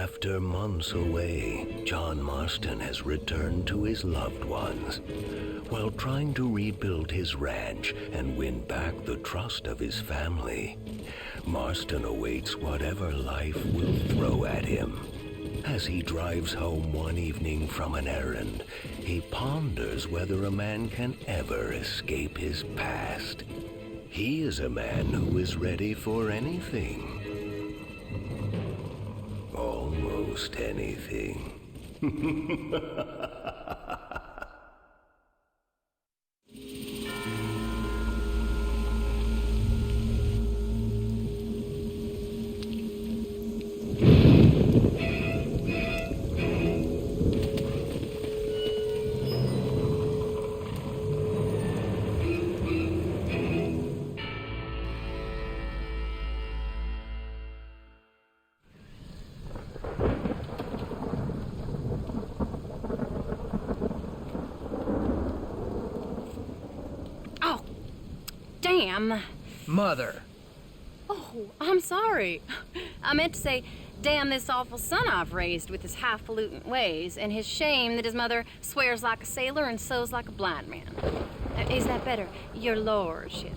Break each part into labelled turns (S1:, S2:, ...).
S1: After months away, John Marston has returned to his loved ones. While trying to rebuild his ranch and win back the trust of his family, Marston awaits whatever life will throw at him. As he drives home one evening from an errand, he ponders whether a man can ever escape his past. He is a man who is ready for anything. Almost anything.
S2: Damn.
S3: Mother.
S2: Oh, I'm sorry. I meant to say, damn this awful son I've raised with his highfalutin ways, and his shame that his mother swears like a sailor and sews like a blind man. Is that better, your lordship?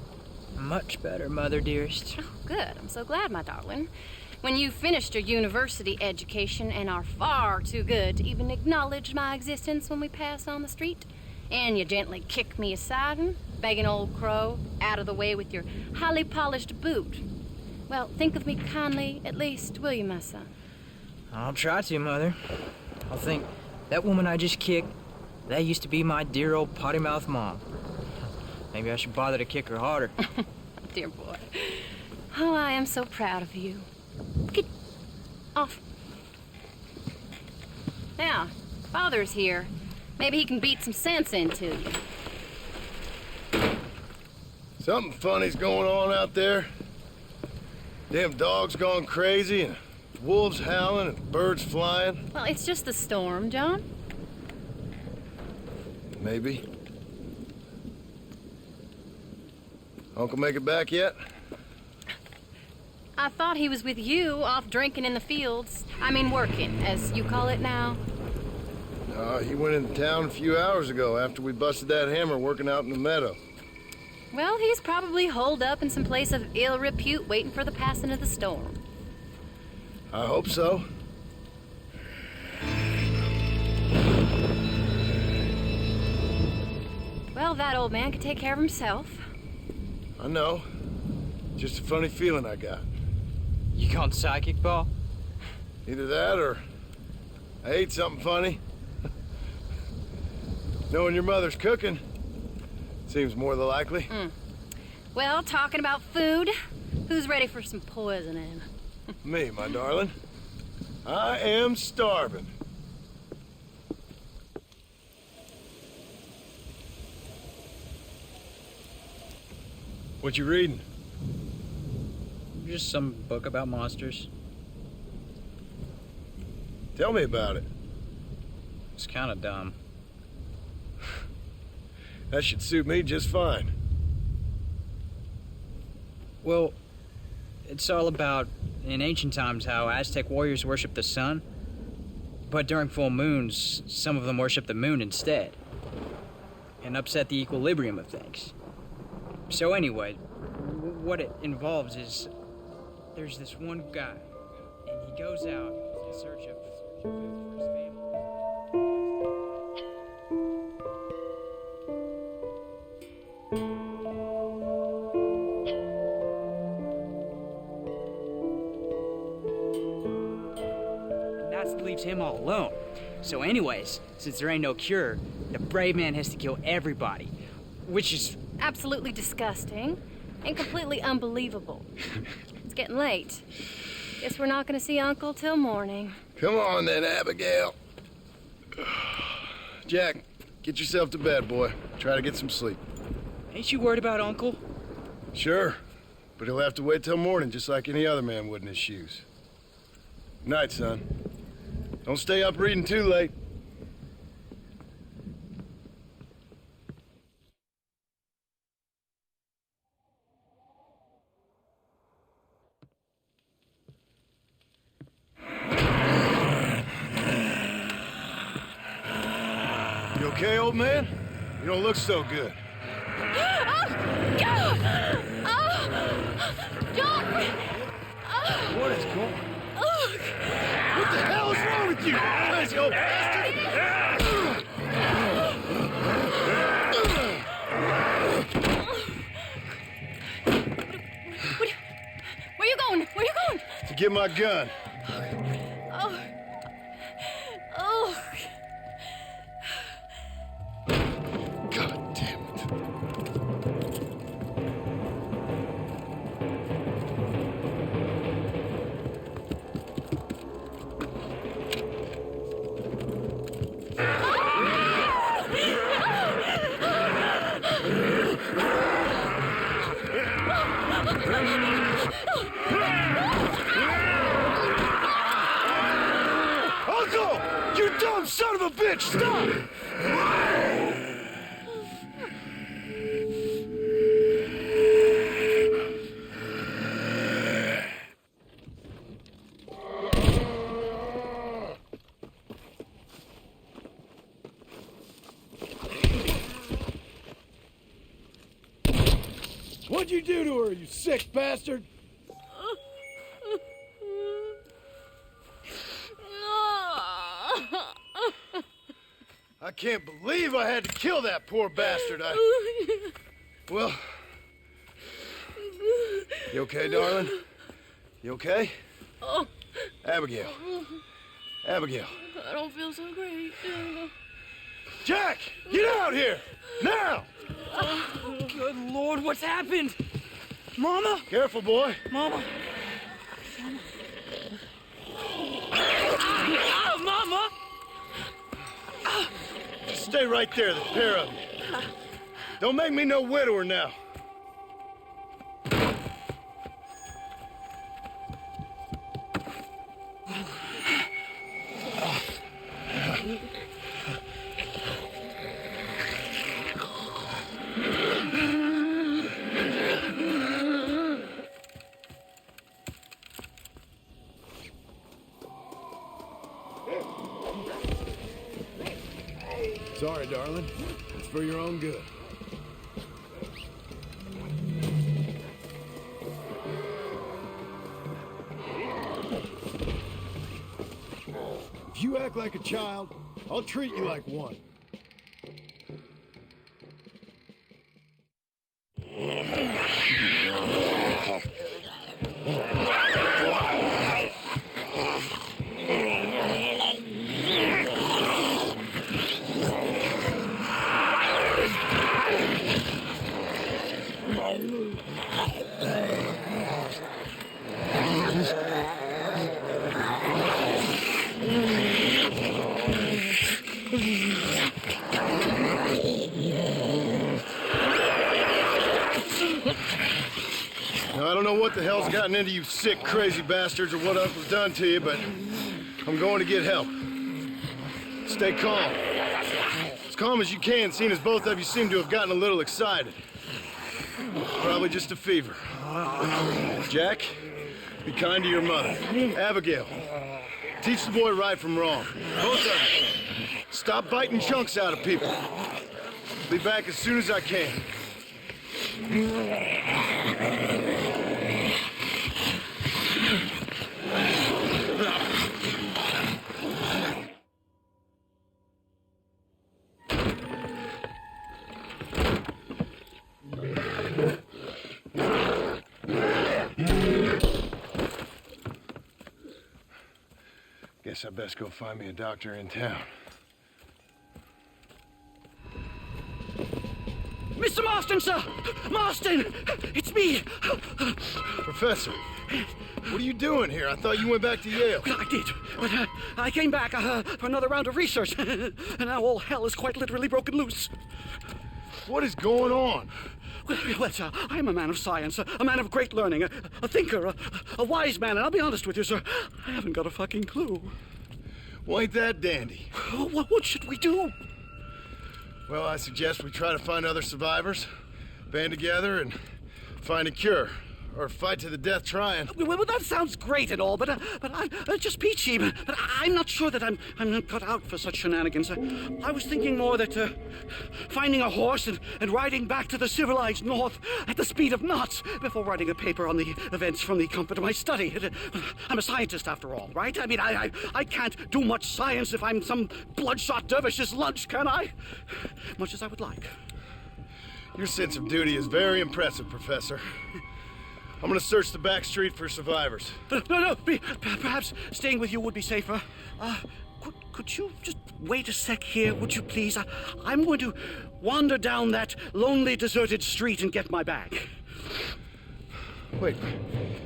S3: Much better, Mother dearest.
S2: Oh, good. I'm so glad, my darling. When you finished your university education and are far too good to even acknowledge my existence when we pass on the street, and you gently kick me aside and begging old crow out of the way with your highly polished boot. Well, think of me kindly, at least, will you, my son?
S3: I'll try to, Mother. I'll think, that woman I just kicked, that used to be my dear old potty-mouthed mom. Maybe I should bother to kick her harder.
S2: Dear boy. Oh, I am so proud of you. Get off. Now, Father's here. Maybe he can beat some sense into you.
S4: Something funny's going on out there. Damn dog's gone crazy, and wolves howling, and birds flying.
S2: Well, it's just the storm, John.
S4: Maybe. Uncle make it back yet?
S2: I thought he was with you, off drinking in the fields. I mean, working, as you call it now.
S4: He went into town a few hours ago after we busted that hammer working out in the meadow.
S2: Well, he's probably holed up in some place of ill repute waiting for the passing of the storm.
S4: I hope so.
S2: Well, that old man could take care of himself.
S4: I know. Just a funny feeling I got.
S3: You gone psychic, Paul?
S4: Either that or I ate something funny. Knowing your mother's cooking seems more than likely.
S2: Well, talking about food, who's ready for some poisoning?
S4: Me, my darling. I am starving. What you reading?
S3: Just some book about monsters.
S4: Tell me about it.
S3: It's kind of dumb.
S4: That should suit me just fine.
S3: Well, it's all about, in ancient times, how Aztec warriors worship the sun. But during full moons, some of them worship the moon instead. And upset the equilibrium of things. So anyway, what it involves is, there's this one guy, and he goes out in search of food for his family. Leaves him all alone. So anyways, since there ain't no cure, the brave man has to kill everybody, which is
S2: Absolutely disgusting and completely unbelievable. It's getting late. Guess we're not going to see Uncle till morning.
S4: Come on then, Abigail. Jack, get yourself to bed, boy. Try to get some sleep.
S3: Ain't you worried about Uncle?
S4: Sure, but he'll have to wait till morning just like any other man would in his shoes. Night, son. Don't stay up reading too late. You okay, old man? You don't look so good. What is going on? What the hell is wrong with you, crazy old bastard?
S2: Where you going? Where you going?
S4: To get my gun.
S2: Oh. Oh.
S4: God damn it. Uncle! You dumb son of a bitch! Stop! What'd you do to her, you sick bastard? I can't believe I had to kill that poor bastard. Well... You okay, darling? You okay?
S2: Oh,
S4: Abigail. Abigail.
S2: I don't feel so great.
S4: Jack! Get out here! Now!
S3: Good Lord, what's happened? Mama?
S4: Careful, boy.
S3: Mama? Ah, Mama!
S4: Stay right there, the pair of you. Don't make me no widower now. Sorry, darling. It's for your own good. If you act like a child, I'll treat you like one. Now, I don't know what the hell's gotten into you sick, crazy bastards or what Uncle's done to you, but I'm going to get help. Stay calm. As calm as you can, seeing as both of you seem to have gotten a little excited. Probably just a fever. Jack, be kind to your mother. Abigail, teach the boy right from wrong. Both of you. Stop biting chunks out of people. Be back as soon as I can. Guess I best go find me a doctor in town.
S3: Mr. Marston, sir! Marston! It's me!
S4: Professor, what are you doing here? I thought you went back to Yale.
S5: I did, but I came back for another round of research, and now all hell is quite literally broken loose.
S4: What is going on?
S5: Well, sir, I'm a man of science, a man of great learning, a thinker, a wise man, and I'll be honest with you, sir, I haven't got a fucking clue.
S4: Well, ain't that dandy?
S5: What should we do?
S4: Well, I suggest we try to find other survivors, band together, and find a cure. or fight to the death trying.
S5: Well, that sounds great and all, but I'm just peachy. But I'm not sure that I'm not cut out for such shenanigans. I was thinking more that finding a horse and riding back to the civilized north at the speed of knots before writing a paper on the events from the comfort of my study. I'm a scientist after all, right? I mean, I can't do much science if I'm some bloodshot dervish's lunch, can I? Much as I would like.
S4: Your sense of duty is very impressive, Professor. I'm gonna search the back street for survivors.
S5: No, perhaps staying with you would be safer. Could you just wait a sec here, would you please? I'm going to wander down that lonely, deserted street and get my bag.
S4: Wait,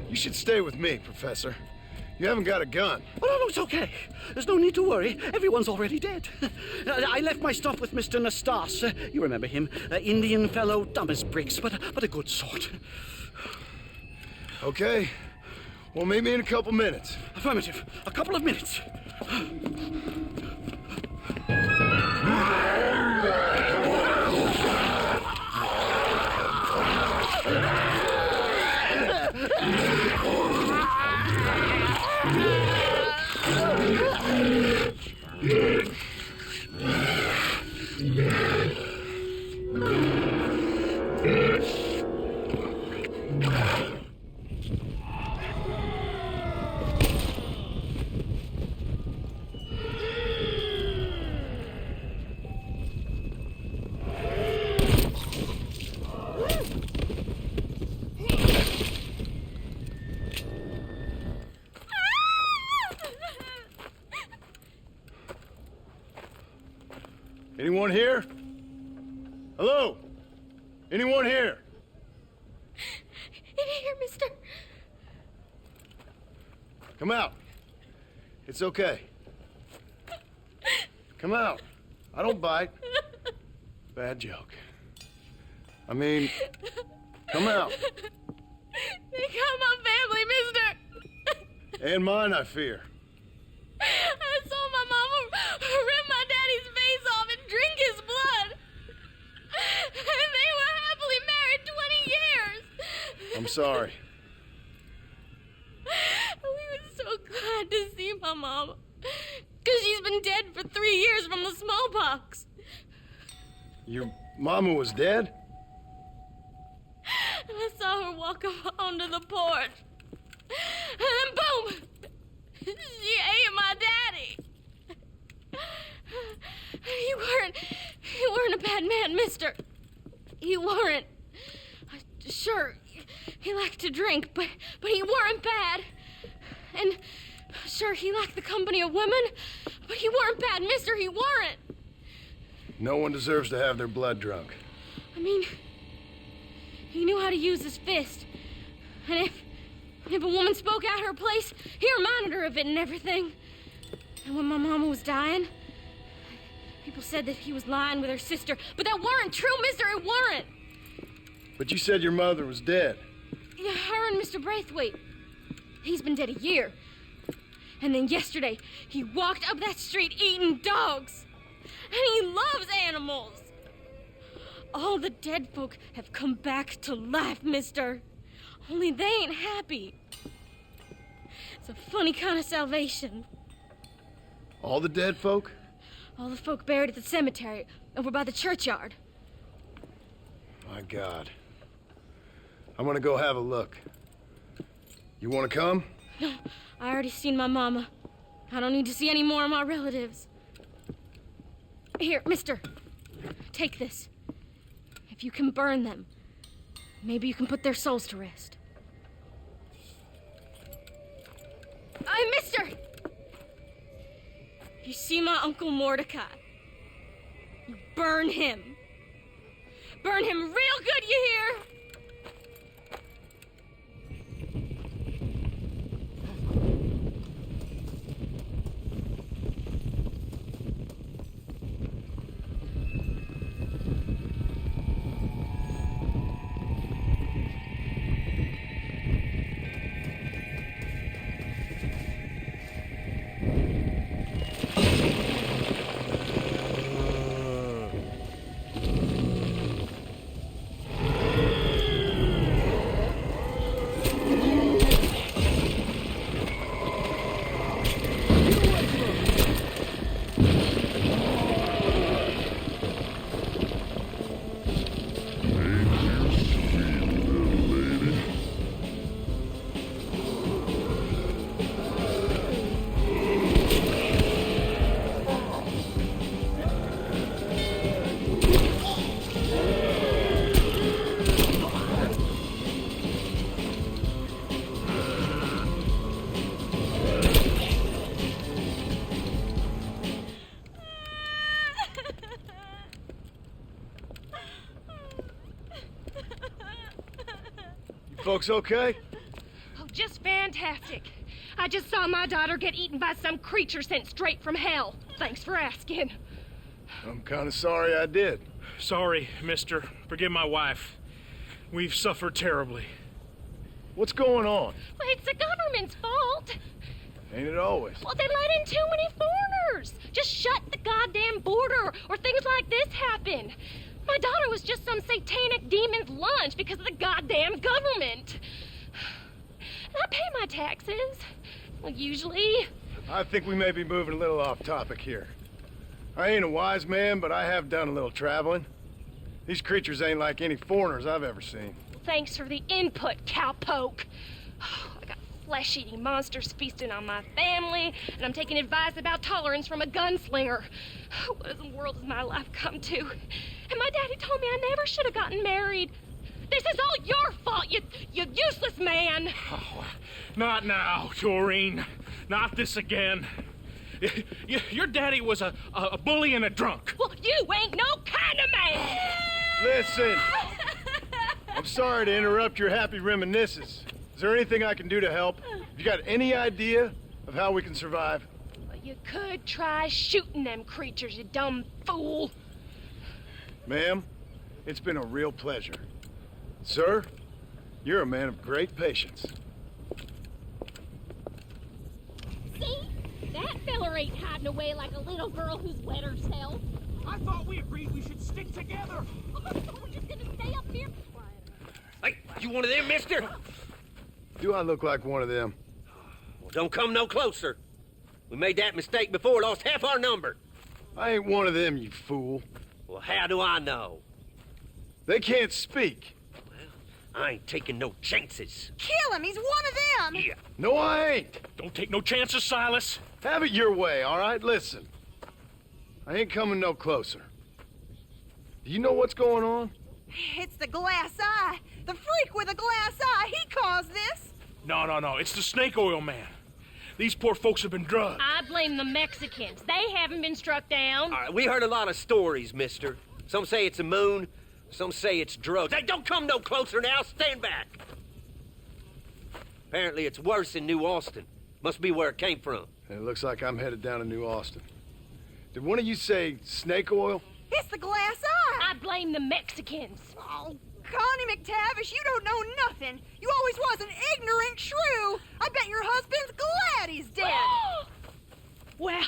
S4: you should stay with me, Professor. You haven't got a gun.
S5: Oh, no, it's okay. There's no need to worry. Everyone's already dead. I left my stuff with Mr. Nastas. You remember him. Indian fellow, dumb as bricks, but a good sort.
S4: Okay. Well, meet me in a couple minutes.
S5: Affirmative. A couple of minutes.
S4: Anyone here? Hello? Anyone here?
S2: In here, mister.
S4: Come out. It's okay. Come out. I don't bite. Bad joke. I mean, come out.
S2: They got my family, mister.
S4: And mine, I fear.
S2: I saw my mama rip my daddy's face off and drink his blood. And they were happily married 20 years.
S4: I'm sorry.
S2: We were so glad to see my mama. Because she's been dead for 3 years from the smallpox.
S4: Your mama was dead?
S2: And I saw her walk up onto the porch. And then boom! She ate my daddy. You weren't a bad man, mister. You weren't. Sure, he liked to drink, but he weren't bad. And sure, he liked the company of women, but he weren't bad, mister. He weren't.
S4: No one deserves to have their blood drunk.
S2: I mean, he knew how to use his fist. And if a woman spoke out her place, he reminded her of it and everything. And when my mama was dying, people said that he was lying with her sister, but that weren't true, mister, it weren't.
S4: But you said your mother was dead.
S2: Yeah, her and Mr. Braithwaite. He's been dead a year. And then yesterday, he walked up that street eating dogs. And he loves animals. All the dead folk have come back to life, mister. Only they ain't happy. It's a funny kind of salvation.
S4: All the dead folk?
S2: All the folk buried at the cemetery over by the churchyard.
S4: My God. I'm gonna go have a look. You wanna come?
S2: No, I already seen my mama. I don't need to see any more of my relatives. Here, mister. Take this. If you can burn them, maybe you can put their souls to rest. Mister! If you see my Uncle Mordecai, you burn him. Burn him real good, you hear?
S4: Folks okay?
S6: Oh, just fantastic. I just saw my daughter get eaten by some creature sent straight from hell. Thanks for asking.
S4: I'm kind of sorry I did.
S7: Sorry, mister. Forgive my wife. We've suffered terribly.
S4: What's going on?
S6: Well, it's the government's fault.
S4: Ain't it always?
S6: Well, they let in too many foreigners. Just shut the goddamn border, or things like this happen. My daughter was just some satanic demon's lunch because of the goddamn government. And I pay my taxes. Well, usually.
S4: I think we may be moving a little off topic here. I ain't a wise man, but I have done a little traveling. These creatures ain't like any foreigners I've ever seen.
S6: Thanks for the input, cowpoke. I got flesh-eating monsters feasting on my family, and I'm taking advice about tolerance from a gunslinger. What in the world has my life come to? And my daddy told me I never should have gotten married. This is all your fault, you useless man.
S7: Oh, not now, Doreen. Not this again. Your daddy was a bully and a drunk.
S6: Well, you ain't no kind of man.
S4: Listen, I'm sorry to interrupt your happy reminiscences. Is there anything I can do to help? You got any idea of how we can survive?
S6: Well, you could try shooting them creatures, you dumb fool.
S4: Ma'am, it's been a real pleasure. Sir, you're a man of great patience.
S6: See? That feller ain't hiding away like a little girl who's wet herself.
S7: I thought we agreed we should stick together.
S6: We're just gonna stay up here.
S8: Hey, you one of them, mister?
S4: Do I look like one of them?
S8: Well, don't come no closer. We made that mistake before, lost half our number.
S4: I ain't one of them, you fool.
S8: Well, how do I know?
S4: They can't speak.
S8: I ain't taking no chances.
S9: Kill him! He's one of them!
S8: Yeah.
S4: No, I ain't.
S7: Don't take no chances, Silas.
S4: Have it your way, all right? Listen. I ain't coming no closer. Do you know what's going on?
S9: It's the glass eye. The freak with a glass eye. He caused this.
S7: No. It's the snake oil man. These poor folks have been drugged.
S6: I blame the Mexicans. They haven't been struck down.
S8: All right, we heard a lot of stories, mister. Some say it's a moon, some say it's drugs. Hey, don't come no closer now. Stand back. Apparently it's worse in New Austin. Must be where it came from.
S4: It looks like I'm headed down to New Austin. Did one of you say snake oil?
S9: It's the glass eye.
S6: I blame the Mexicans.
S9: Oh, Connie McTavish, you don't know nothing. You always was an ignorant shrew. I bet your husband's glad he's dead.
S6: Well,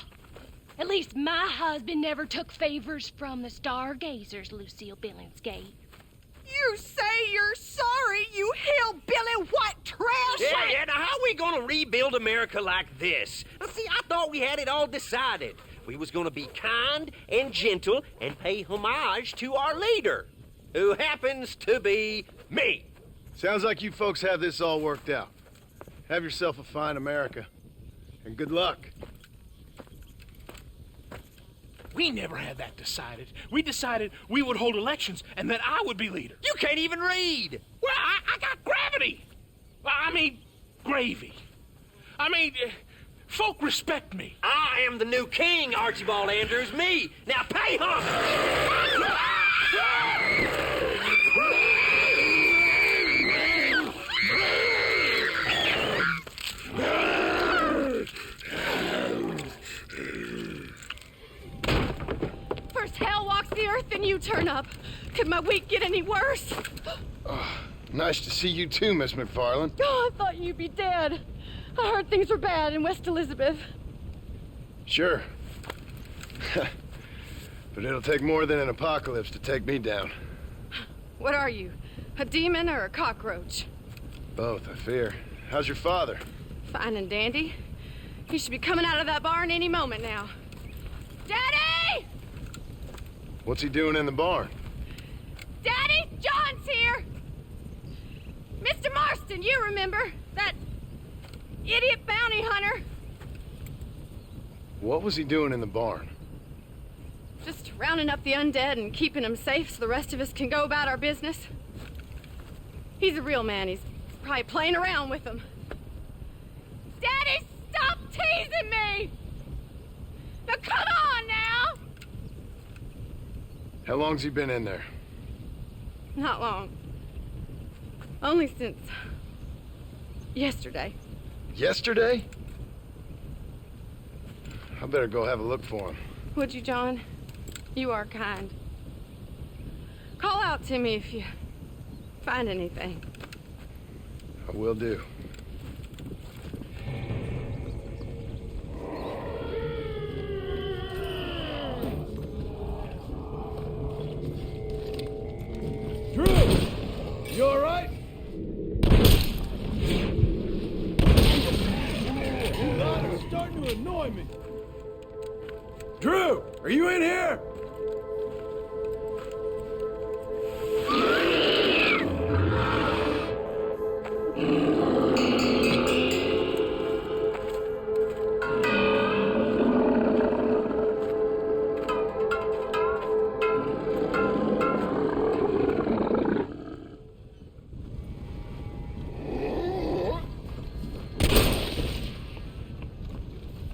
S6: at least my husband never took favors from the stargazers, Lucille Billingsgate.
S9: You say you're sorry, you hillbilly white trash.
S8: Yeah, now how we gonna rebuild America like this? Now, see, I thought we had it all decided. We was gonna be kind and gentle and pay homage to our leader, who happens to be me.
S4: Sounds like you folks have this all worked out. Have yourself a fine America, and good luck.
S7: We never had that decided. We decided we would hold elections and that I would be leader.
S8: You can't even read.
S7: Well, I got gravity. I mean, gravy. I mean, folk respect me.
S8: I am the new king, Archibald Andrews, me. Now pay homage.
S2: First hell walks the earth, then you turn up. Could my week get any worse?
S4: Nice to see you too, Miss McFarland.
S2: Oh, I thought you'd be dead. I heard things were bad in West Elizabeth.
S4: Sure. But it'll take more than an apocalypse to take me down.
S2: What are you, a demon or a cockroach?
S4: Both, I fear. How's your father?
S2: Fine and dandy. He should be coming out of that barn any moment now. Daddy!
S4: What's he doing in the barn?
S2: Daddy, John's here! Mr. Marston, you remember? That idiot bounty hunter.
S4: What was he doing in the barn?
S2: Just rounding up the undead and keeping them safe so the rest of us can go about our business. He's a real man. He's probably playing around with them. Daddy, stop teasing me! Now come on now!
S4: How long's he been in there?
S2: Not long.
S10: Only since yesterday.
S4: Yesterday? I better go have a look for him.
S10: Would you, John? You are kind. Call out to me if you find anything.
S4: I will do. Drew! You all right? That is starting to annoy me. Drew, are you in here?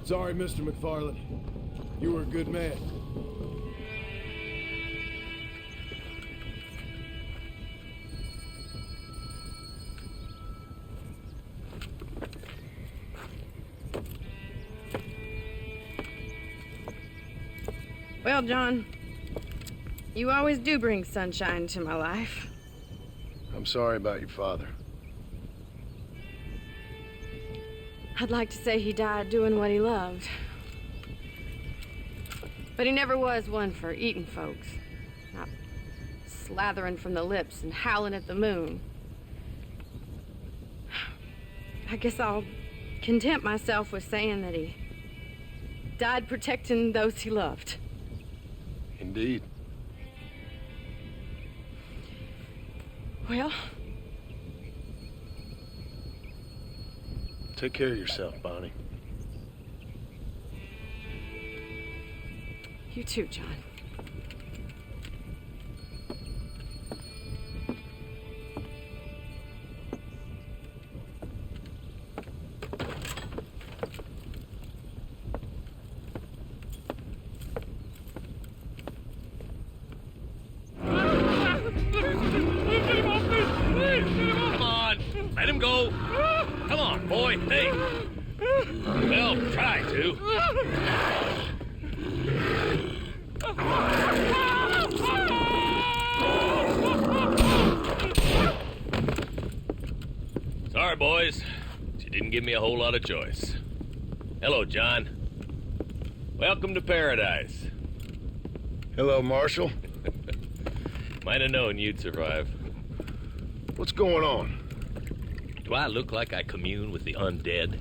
S4: Sorry, Mr. McFarland. You were a good man.
S10: Well, John, you always do bring sunshine to my life.
S4: I'm sorry about your father.
S10: I'd like to say he died doing what he loved. But he never was one for eating folks. Not slathering from the lips and howling at the moon. I guess I'll content myself with saying that he died protecting those he loved.
S4: Indeed.
S10: Well,
S4: take care of yourself, Bonnie.
S10: you too, John.
S7: Let him go. Come on, boy. Hey. Well, try to. Sorry, boys. She didn't give me a whole lot of choice. Hello, John. Welcome to paradise.
S4: Hello, Marshal.
S7: Might have known you'd survive.
S4: What's going on?
S7: Do I look like I commune with the undead?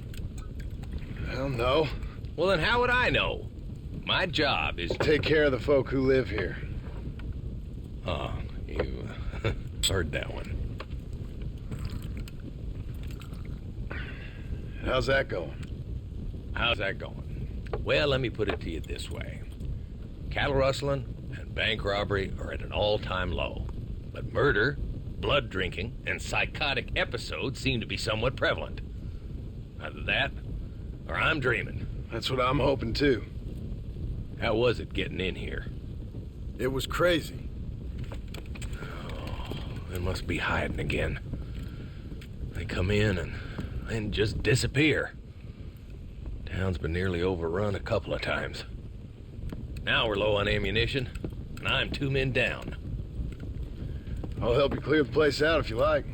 S4: Hell no.
S7: Well, then how would I know? My job is...
S4: Take care of the folk who live here.
S7: Oh, you heard that one.
S4: How's that going?
S7: How's that going? Well, let me put it to you this way. Cattle rustling and bank robbery are at an all-time low. But murder, blood drinking, and psychotic episodes seem to be somewhat prevalent. Either that, or I'm dreaming.
S4: That's what I'm hoping too.
S7: How was it getting in here?
S4: It was crazy.
S7: Oh, they must be hiding again. They come in and then just disappear. Town's been nearly overrun a couple of times. Now we're low on ammunition, and I'm 2 men down.
S4: I'll help you clear the place out if you like.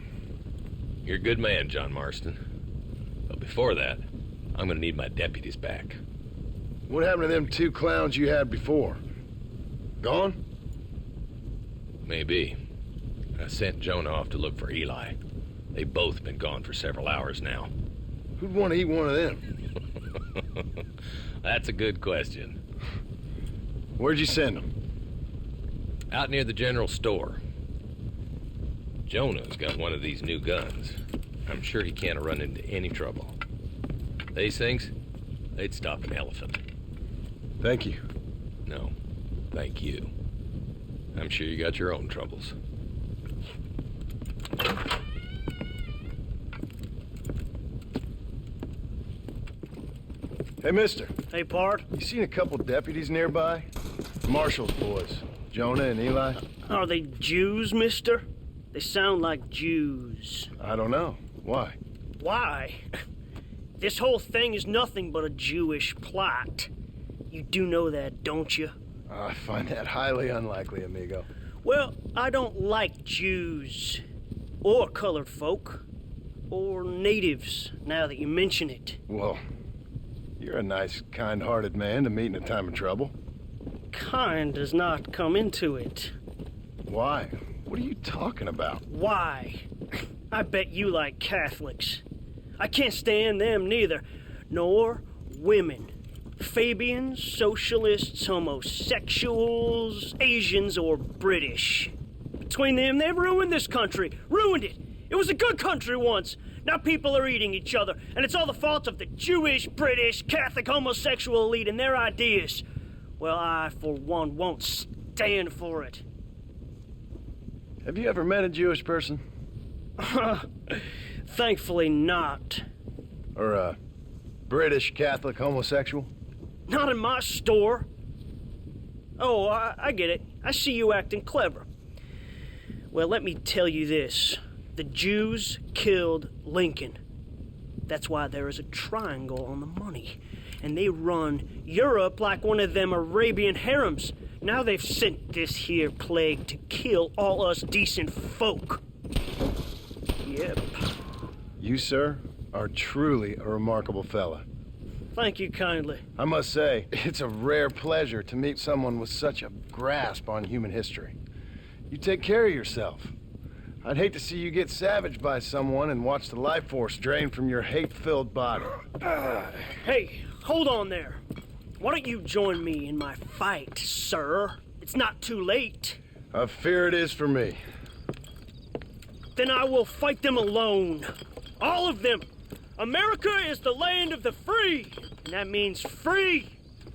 S7: You're a good man, John Marston. But before that, I'm gonna need my deputies back.
S4: What happened to them 2 clowns you had before? Gone?
S7: Maybe. I sent Jonah off to look for Eli. They've both been gone for several hours now.
S4: Who'd want to eat one of them?
S7: That's a good question.
S4: Where'd you send them?
S7: Out near the general store. Jonah's got one of these new guns. I'm sure he can't run into any trouble. These things, they'd stop an elephant.
S4: Thank you.
S7: No, thank you. I'm sure you got your own troubles.
S4: Hey, mister.
S11: Hey, Pard.
S4: You seen a couple deputies nearby? Marshall's boys, Jonah and Eli.
S11: Are they Jews, mister? They sound like Jews.
S4: I don't know. Why?
S11: Why? This whole thing is nothing but a Jewish plot. You do know that, don't you?
S4: I find that highly unlikely, amigo.
S11: Well, I don't like Jews. Or colored folk. Or natives, now that you mention it.
S4: Well, you're a nice, kind-hearted man to meet in a time of trouble.
S11: Kind does not come into it.
S4: Why? What are you talking about?
S11: Why? I bet you like Catholics. I can't stand them neither. Nor women. Fabians, socialists, homosexuals, Asians, or British. Between them, they've ruined this country. Ruined it. It was a good country once. Now people are eating each other, and it's all the fault of the Jewish, British, Catholic, homosexual elite and their ideas. Well, I, for one, won't stand for it.
S4: Have you ever met a Jewish person?
S11: Thankfully not.
S4: Or a British Catholic homosexual?
S11: Not in my store. Oh, I get it. I see you acting clever. Well, let me tell you this. The Jews killed Lincoln. That's why there is a triangle on the money. And they run Europe like one of them Arabian harems. Now they've sent this here plague to kill all us decent folk. Yep.
S4: You, sir, are truly a remarkable fella.
S11: Thank you kindly.
S4: I must say, it's a rare pleasure to meet someone with such a grasp on human history. You take care of yourself. I'd hate to see you get savaged by someone and watch the life force drain from your hate-filled body.
S11: Hey, hold on there. Why don't you join me in my fight, sir? It's not too late.
S4: I fear it is for me.
S11: Then I will fight them alone. All of them. America is the land of the free. And that means free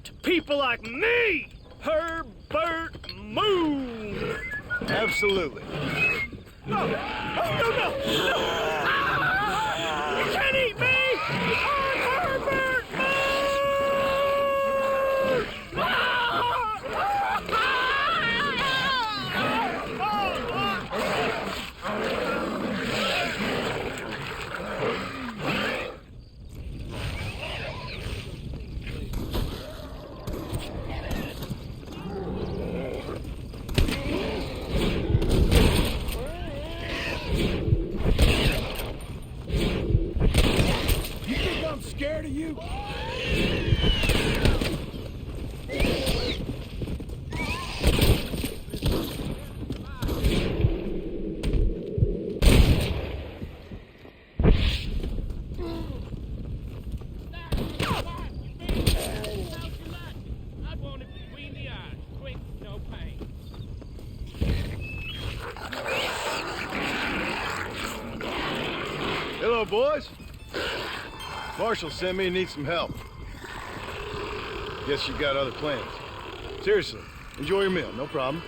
S11: to people like me, Herbert Moon.
S4: Absolutely.
S11: No! No! You can't eat me! I'm Herbert
S4: Scared of you? Hello, boys. Marshall sent me and needs some help. Guess you got other plans. Seriously, enjoy your meal, no problem.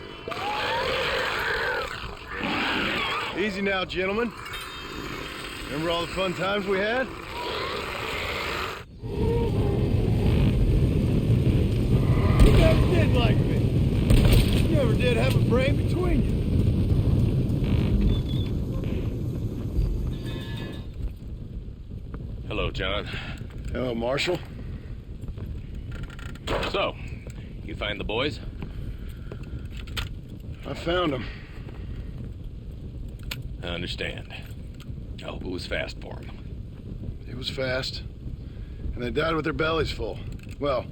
S4: Easy now, gentlemen. Remember all the fun times we had? You never did like me. You never did have a brain between you.
S7: Hello, John.
S4: Hello, Marshall.
S7: So, you find the boys?
S4: I found them.
S7: I understand. I hope it was fast for them.
S4: It was fast. And they died with their bellies full. Well,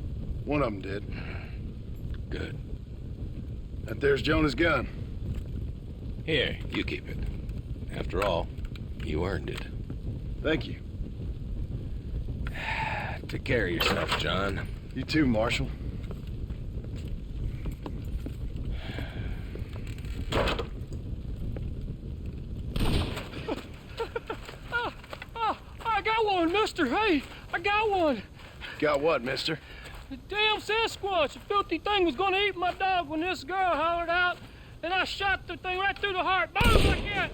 S4: one of them did.
S7: Good.
S4: That there's Jonah's gun.
S7: Here, you keep it. After all, you earned it.
S4: Thank you.
S7: Take care of yourself, John.
S4: You too, Marshall.
S12: I got one, mister. Hey, I got one.
S4: Got what, mister?
S12: The damn Sasquatch. The filthy thing was gonna eat my dog when this girl hollered out, and I shot the thing right through the heart. Boom, like that.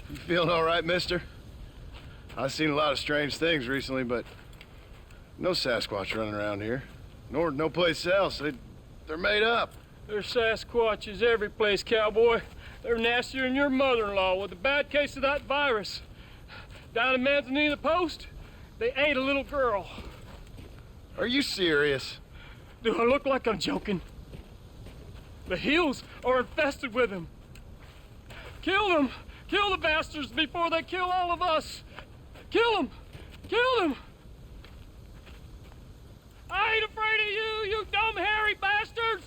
S4: You feeling all right, mister? I've seen a lot of strange things recently, but no Sasquatch running around here. Nor no place else. They're made up.
S12: There's Sasquatches every place, cowboy. They're nastier than your mother-in-law with a bad case of that virus. Down in Manzanita Post, they ate a little girl.
S4: Are you serious?
S12: Do I look like I'm joking? The hills are infested with them. Kill them! Kill the bastards before they kill all of us! Kill them! Kill them! I ain't afraid of you, you dumb hairy bastards!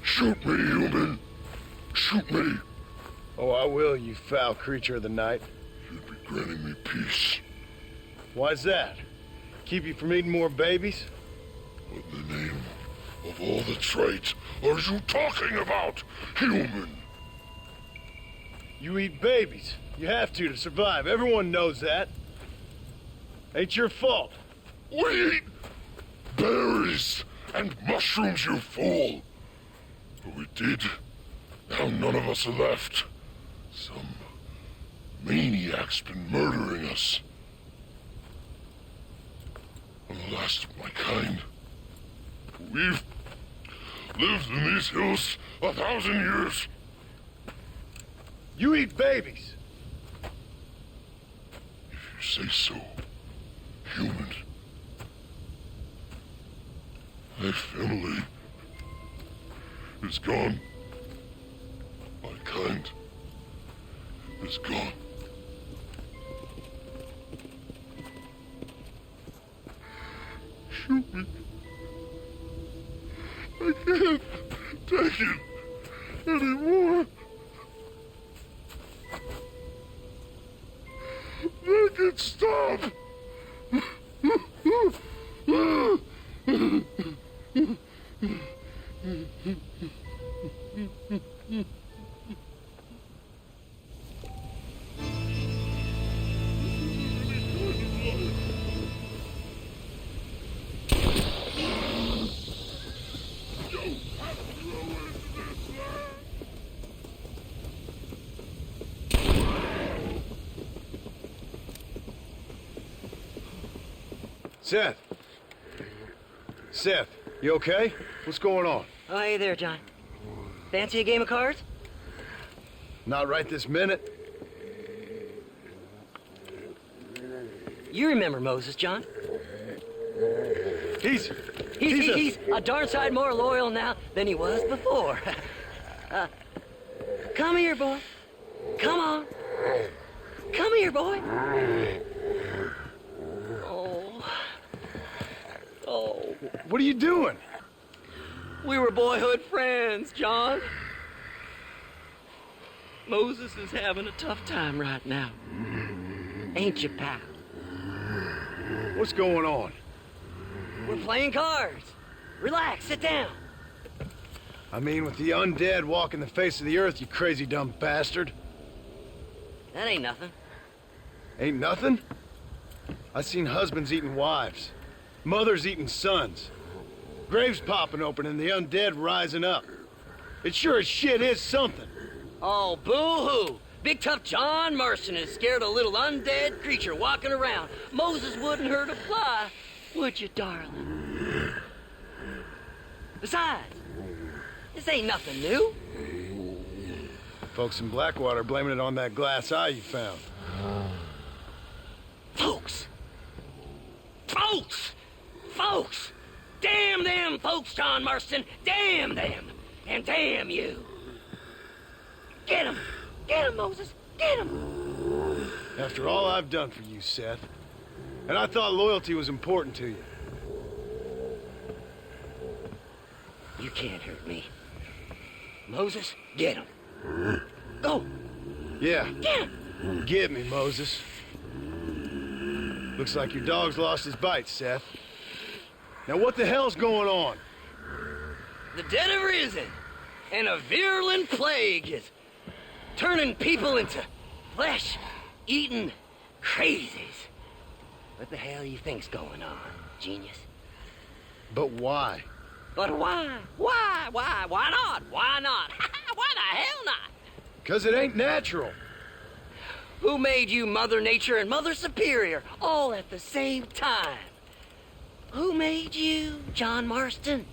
S13: Shoot me, human. Shoot me.
S4: Oh, I will, you foul creature of the night.
S13: You'd be granting me peace.
S4: Why's that? Keep you from eating more babies?
S13: What in the name of all that's right are you talking about, human?
S4: You eat babies. You have to survive. Everyone knows that. Ain't your fault.
S13: We eat berries and mushrooms, you fool. But we did. Now none of us are left. Some maniac's been murdering us. I'm the last of my kind. We've lived in these hills 1,000 years.
S4: You eat babies.
S13: If you say so, human. My family is gone. My kind is gone. Shoot me. I can't take it anymore. Make it stop.
S4: Seth. Seth, you okay? What's going on?
S14: Oh, hey there, John. Fancy a game of cards?
S4: Not right this minute.
S14: You remember Moses, John?
S4: He's
S14: a darn sight more loyal now than he was before. Come here, boy. Come on. Come here, boy. Oh.
S4: What are you doing?
S14: We were boyhood friends, John. Moses is having a tough time right now. Ain't you, pal?
S4: What's going on?
S14: We're playing cards. Relax, sit down.
S4: I mean, with the undead walking the face of the earth, you crazy dumb bastard.
S14: That ain't nothing.
S4: Ain't nothing? I seen husbands eating wives. Mothers eating sons. Graves popping open and the undead rising up. It sure as shit is something.
S14: Oh, boo-hoo. Big tough John Marston has scared a little undead creature walking around. Moses wouldn't hurt a fly, would you, darling? Besides, this ain't nothing new.
S4: Folks in Blackwater blaming it on that glass eye you found.
S14: Folks! Folks! Damn them folks, John Marston! Damn them! And damn you! Get him! Get him, Moses! Get him!
S4: After all I've done for you, Seth. And I thought loyalty was important to you.
S14: You can't hurt me. Moses, get him. Go!
S4: Yeah.
S14: Get him!
S4: Get me, Moses. Looks like your dog's lost his bite, Seth. Now what the hell's going on?
S14: The dead have risen, and a virulent plague is turning people into flesh-eating crazies. What the hell do you think's going on, genius?
S4: But why?
S14: But why? Why? Why not? Why not? Why the hell not?
S4: 'Cause it ain't natural.
S14: Who made you Mother Nature and Mother Superior all at the same time? Who made you, John Marston?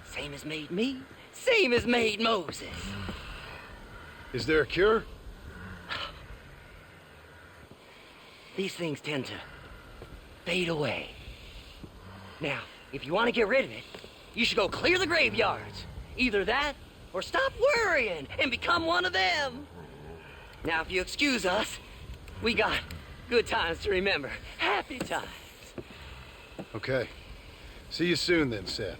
S14: Same as made me, same as made Moses.
S4: Is there a cure?
S14: These things tend to fade away. Now, if you want to get rid of it, you should go clear the graveyards. Either that, or stop worrying and become one of them. Now, if you excuse us, we got good times to remember. Happy times.
S4: Okay. See you soon then, Seth.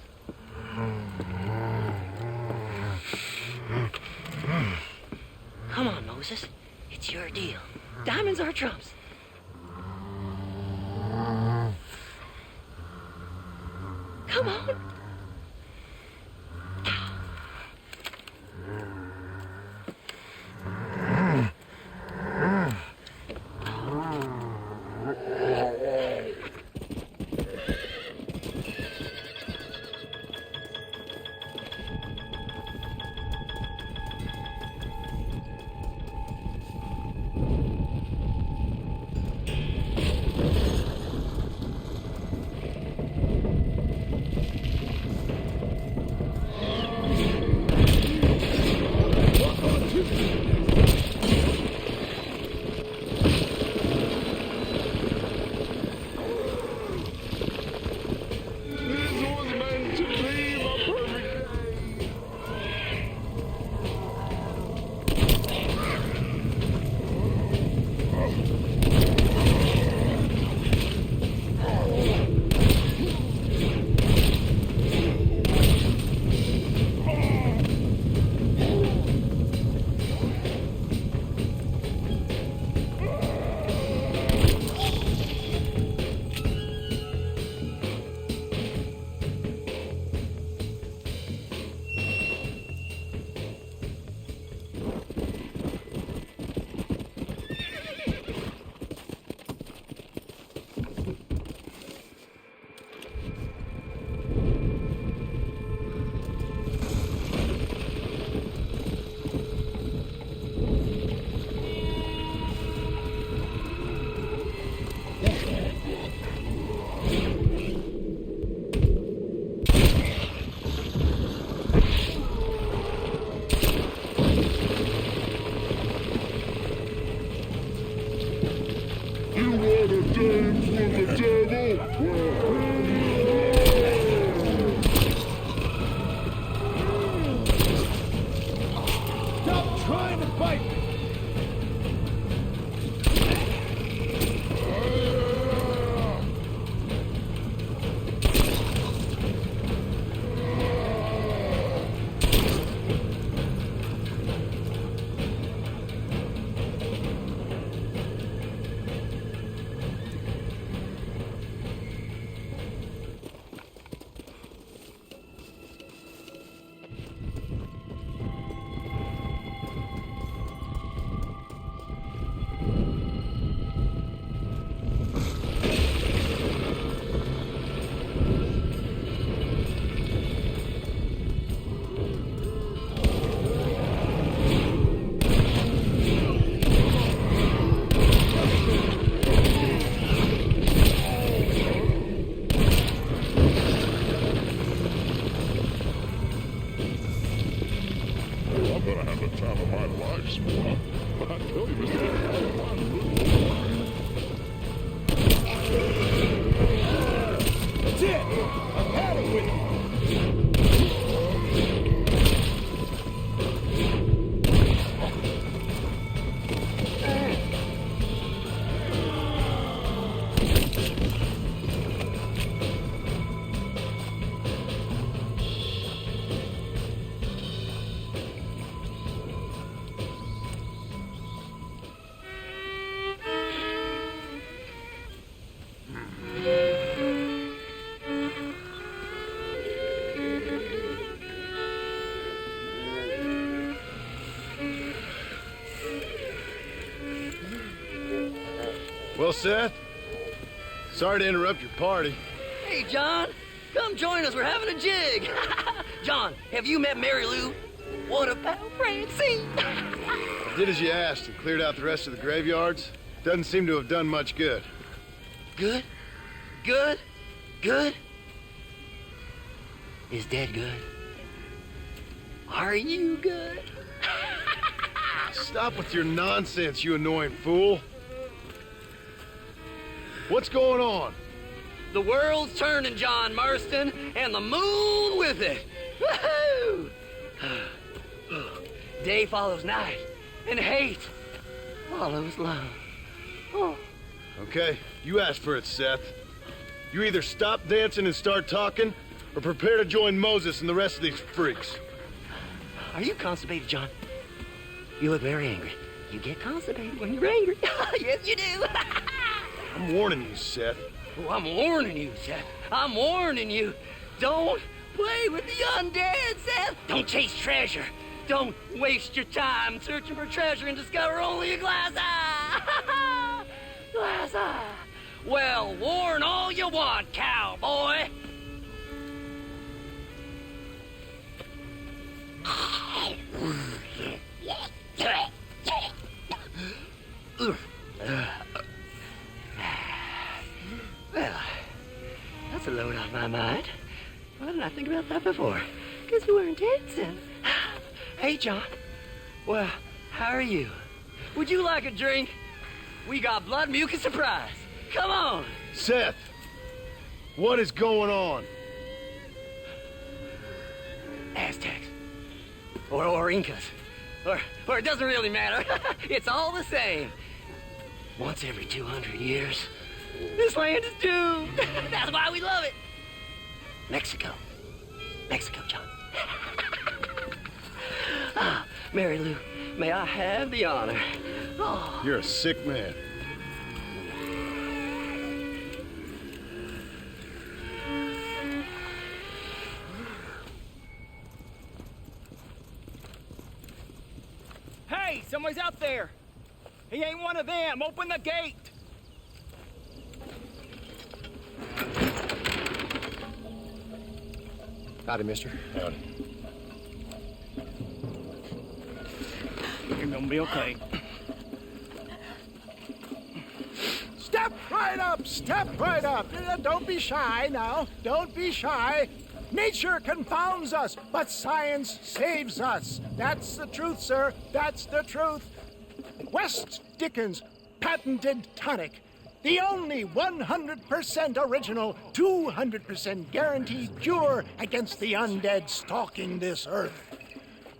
S14: Come on, Moses. It's your deal. Diamonds are trumps. Come on.
S4: Well, Seth, sorry to interrupt your party.
S14: Hey, John, come join us. We're having a jig. John, have you met Mary Lou? What about Francine?
S4: I did as you asked and cleared out the rest of the graveyards. Doesn't seem to have done much good.
S14: Good? Good? Good? Is Dad good? Are you good?
S4: Stop with your nonsense, you annoying fool. What's going on?
S14: The world's turning, John Marston, and the moon with it. Woohoo! Day follows night, and hate follows love. Oh.
S4: Okay, you asked for it, Seth. You either stop dancing and start talking, or prepare to join Moses and the rest of these freaks.
S14: Are you constipated, John? You look very angry. You get constipated when you're angry. Yes, you do.
S4: I'm warning you, Seth.
S14: Oh, I'm warning you, Seth. I'm warning you. Don't play with the undead, Seth. Don't chase treasure. Don't waste your time searching for treasure and discover only a glass eye. Glass eye. Well, warn all you want, cowboy. Well, that's a load off my mind. Why didn't I think about that before? Because we weren't dancing. Hey, John. Well, how are you? Would you like a drink? We got blood mucus surprise. Come on.
S4: Seth, what is going on?
S14: Aztecs. Or Incas. Or it doesn't really matter. It's all the same. Once every 200 years, this land is doomed. That's why we love it. Mexico. Mexico, John. Ah, Mary Lou, may I have the honor? Oh.
S4: You're a sick man.
S3: Hey, somebody's out there. He ain't one of them. Open the gate.
S15: Howdy, mister.
S4: Howdy.
S11: You're gonna be okay.
S16: Step right up, step right up. Don't be shy now, don't be shy. Nature confounds us, but science saves us. That's the truth, sir, that's the truth. West Dickens' patented tonic. The only 100% original, 200% guaranteed cure against the undead stalking this earth.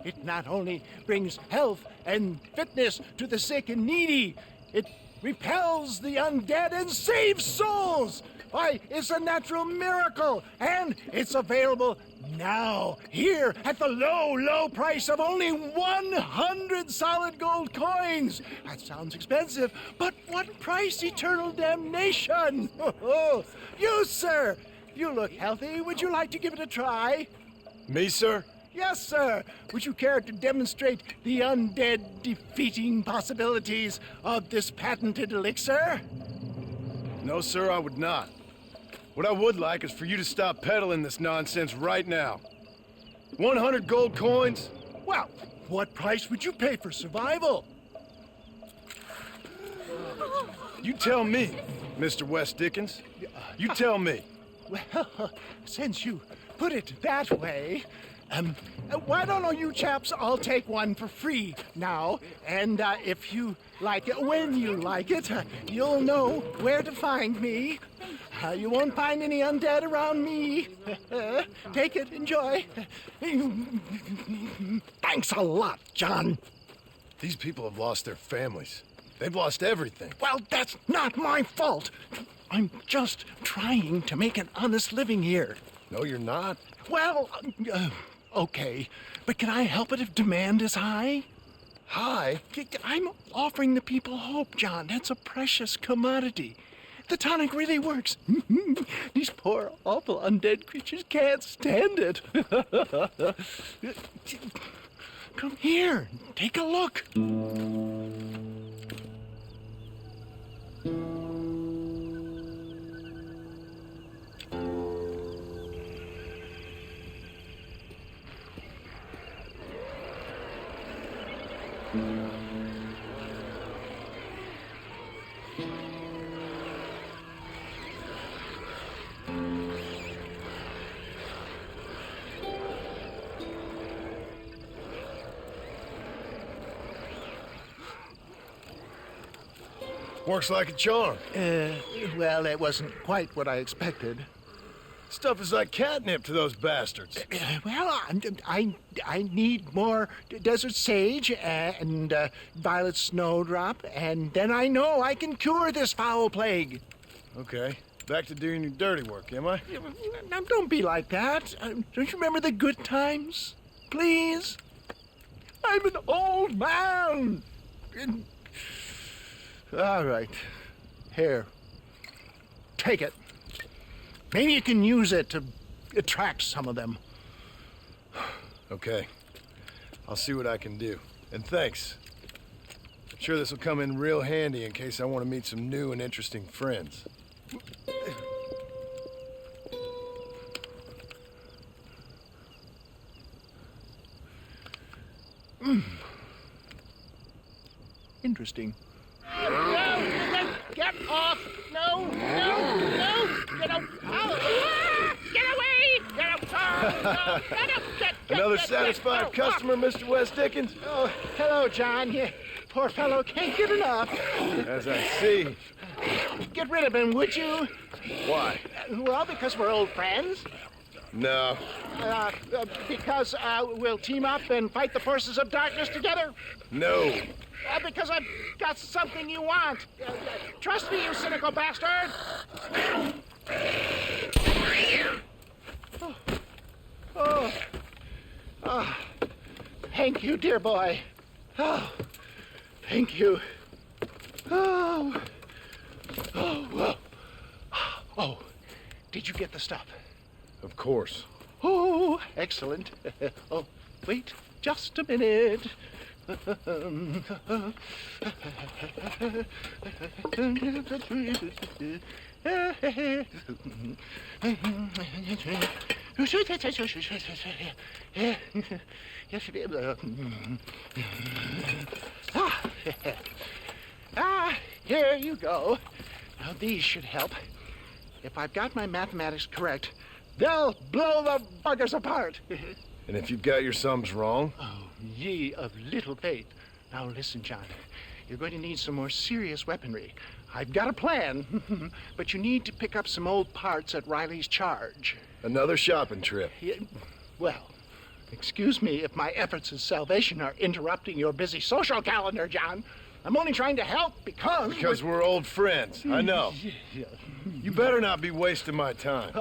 S16: It not only brings health and fitness to the sick and needy, it repels the undead and saves souls. Why, it's a natural miracle, and it's available now, here, at the low, low price of only 100 solid gold coins. That sounds expensive, but what price? Eternal damnation. You, sir, you look healthy. Would you like to give it a try?
S4: Me, sir?
S16: Yes, sir. Would you care to demonstrate the undead defeating possibilities of this patented elixir?
S4: No, sir, I would not. What I would like is for you to stop peddling this nonsense right now. 100 gold coins?
S16: Well, what price would you pay for survival?
S4: You tell me, Mr. West Dickens. You tell me.
S16: Well, since you put it that way, why don't all you chaps all take one for free now? And if you like it, when you like it, you'll know where to find me. You won't find any undead around me. Take it, enjoy. Thanks a lot, John.
S4: These people have lost their families. They've lost everything.
S16: Well, that's not my fault. I'm just trying to make an honest living here.
S4: No, you're not.
S16: Well, okay. But can I help it if demand is high?
S4: High?
S16: I'm offering the people hope, John. That's a precious commodity. The tonic really works. These poor, awful undead creatures can't stand it. Come here. Take a look.
S4: Works like a charm.
S16: Well, it wasn't quite what I expected.
S4: Stuff is like catnip to those bastards.
S16: Well, I need more desert sage and violet snowdrop, and then I know I can cure this foul plague.
S4: Okay, back to doing your dirty work, am I?
S16: Now, don't be like that. Don't you remember the good times? Please? I'm an old man. All right. Here. Take it. Maybe you can use it to attract some of them.
S4: Okay. I'll see what I can do. And thanks. I'm sure this will come in real handy in case I want to meet some new and interesting friends.
S16: Interesting.
S15: No! Get off! No! No! No! Get out! Get away! Get out! No! Get
S4: Another satisfied customer, Mr. West Dickens?
S16: Oh, hello, John. You poor fellow can't get enough.
S4: As I see.
S16: Get rid of him, would you?
S4: Why?
S16: Well, because we're old friends.
S4: No.
S16: Because we'll team up and fight the forces of darkness together.
S4: No.
S16: Because I've got something you want. Trust me, you cynical bastard. Oh. Thank you, dear boy. Oh, thank you. Oh. Did you get the stuff?
S4: Of course.
S16: Oh, excellent. Oh, wait just a minute. Here you go. Now these should help. If I've got my mathematics correct, they'll blow the buggers apart.
S4: And if you've got your sums wrong?
S16: Oh, ye of little faith. Now listen, John. You're going to need some more serious weaponry. I've got a plan, but you need to pick up some old parts at Riley's charge.
S4: Another shopping trip.
S16: Well, excuse me if my efforts at salvation are interrupting your busy social calendar, John. I'm only trying to help because...
S4: Because we're old friends, I know. You better not be wasting my time.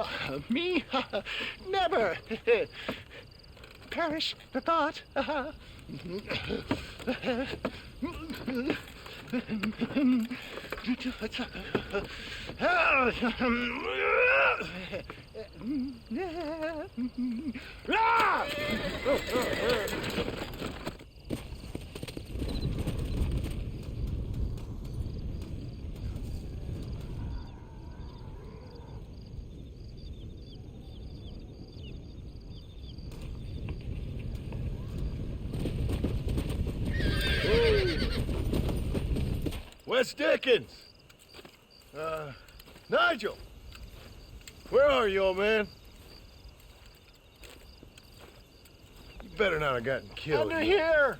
S16: Me? Never. Perish the thought.
S4: West Dickens! Nigel! Where are you, old man? You better not have gotten killed.
S16: Under here!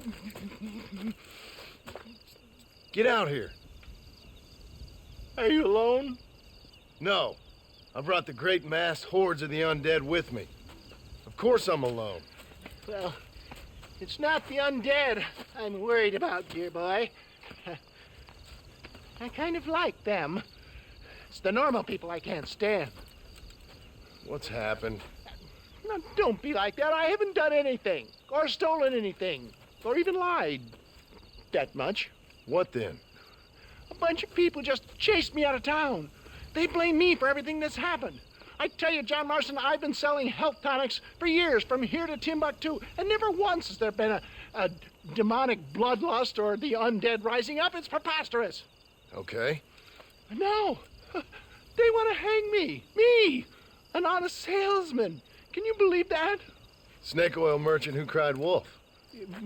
S4: Get out here.
S16: Are you alone?
S4: No. I brought the great massed hordes of the undead with me. Of course I'm alone.
S16: Well, it's not the undead I'm worried about, dear boy. I kind of like them. It's the normal people I can't stand.
S4: What's happened?
S16: Now, don't be like that. I haven't done anything, or stolen anything, or even lied that much.
S4: What then?
S16: A bunch of people just chased me out of town. They blame me for everything that's happened. I tell you, John Marston, I've been selling health tonics for years, from here to Timbuktu, and never once has there been a demonic bloodlust or the undead rising up. It's preposterous.
S4: Okay.
S16: No, they want to hang me. Me, an honest salesman. Can you believe that?
S4: Snake oil merchant who cried wolf.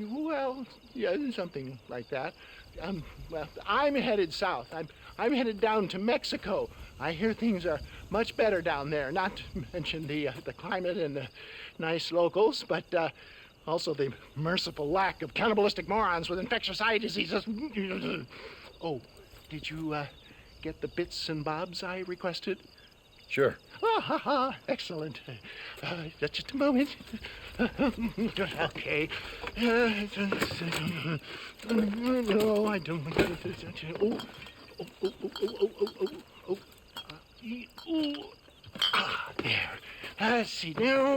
S16: Well, yeah, something like that. Well, I'm headed south. I'm headed down to Mexico. I hear things are much better down there. Not to mention the climate and the nice locals, but also the merciful lack of cannibalistic morons with infectious eye diseases. Oh, did you get the bits and bobs I requested?
S4: Sure.
S16: Ah, ha, ha. Excellent. Just a moment. Okay. No, I don't. There. Let's see. No.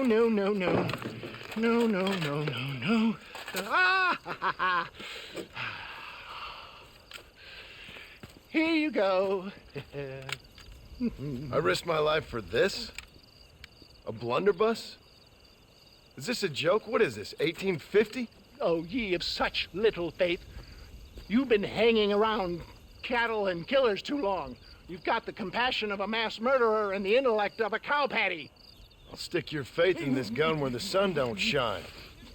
S16: Ah, ha, ha, ha. Here you go.
S4: I risked my life for this? A blunderbuss? Is this a joke? What is this, 1850?
S16: Oh, ye of such little faith. You've been hanging around cattle and killers too long. You've got the compassion of a mass murderer and the intellect of a cow patty.
S4: I'll stick your faith in this gun where the sun don't shine.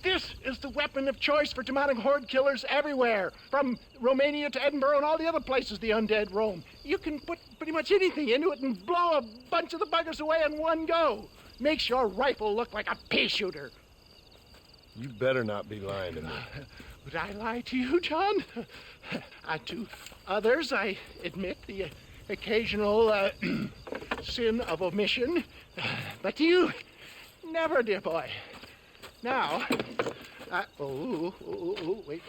S16: This is the weapon of choice for demonic horde killers everywhere, from Romania to Edinburgh and all the other places the undead roam. You can put pretty much anything into it and blow a bunch of the buggers away in one go. Makes your rifle look like a pea shooter.
S4: You better not be lying to me.
S16: Would I lie to you, John? To others, I admit the occasional sin of omission. But to you, never, dear boy. Now, wait.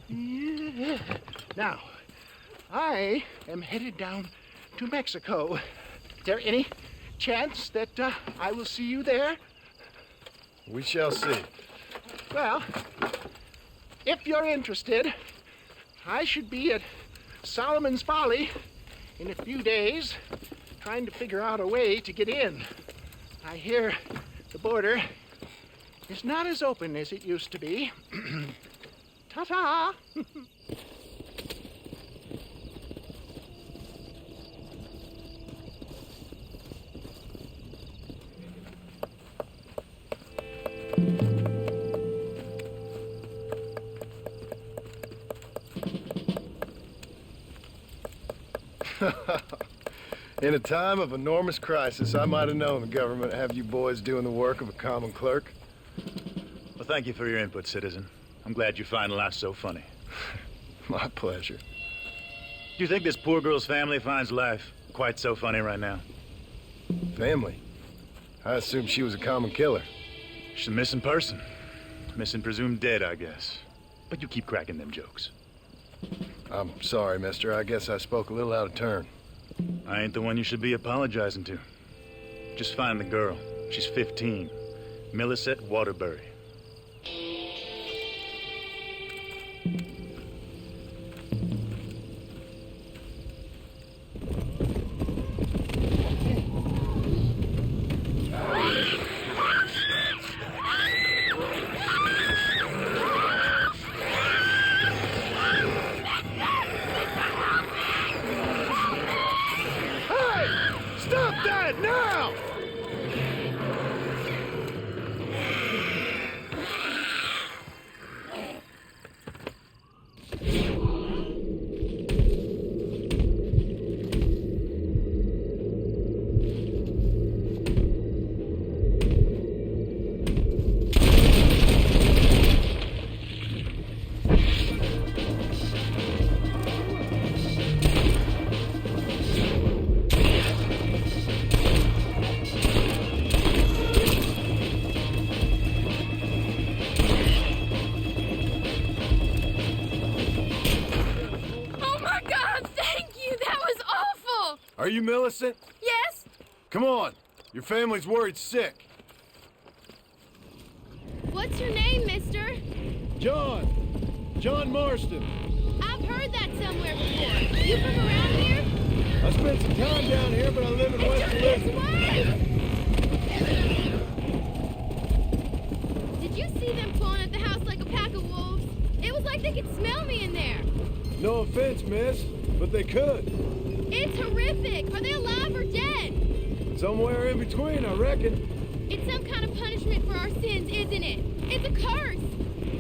S16: Yeah. Now, I am headed down to Mexico. Is there any chance that I will see you there?
S4: We shall see.
S16: Well, if you're interested, I should be at Solomon's Folly in a few days, trying to figure out a way to get in. I hear the border is not as open as it used to be. Ta-ta!
S4: In a time of enormous crisis, I might have known the government would have you boys doing the work of a common clerk.
S17: Well, thank you for your input, citizen. I'm glad you find life so funny.
S4: My pleasure.
S17: Do you think this poor girl's family finds life quite so funny right now?
S4: Family? I assumed she was a common killer.
S17: She's a missing person. Missing presumed dead, I guess. But you keep cracking them jokes.
S4: I'm sorry, mister. I guess I spoke a little out of turn.
S17: I ain't the one you should be apologizing to. Just find the girl. She's 15. Millicent Waterbury.
S4: Are you Millicent?
S2: Yes?
S4: Come on. Your family's worried sick.
S2: What's your name, mister?
S4: John Marston.
S2: I've heard that somewhere before. You from around here?
S4: I spent some time down here, but I live in West Elizabeth.
S2: Did you see them pulling at the house like a pack of wolves? It was like they could smell me in there.
S4: No offense, miss, but they could.
S2: It's horrific. Are they alive or dead?
S4: Somewhere in between, I reckon.
S2: It's some kind of punishment
S18: punishment for our sins, isn't it? It's a curse.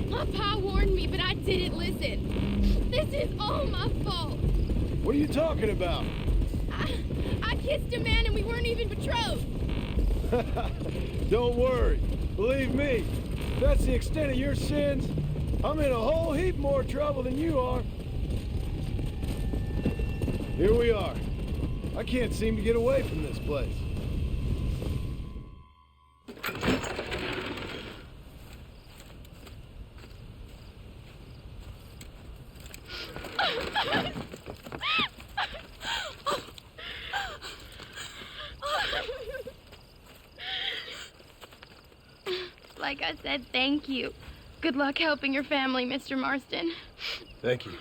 S18: My pa warned me, but I didn't listen. This is all my fault.
S4: What are you talking about?
S18: I kissed a man and we weren't even betrothed.
S4: Don't worry. Believe me, if that's the extent of your sins, I'm in a whole heap more trouble than you are. Here we are. I can't seem to get away from this place.
S18: Like I said, thank you. Good luck helping your family, Mr. Marston.
S4: Thank you.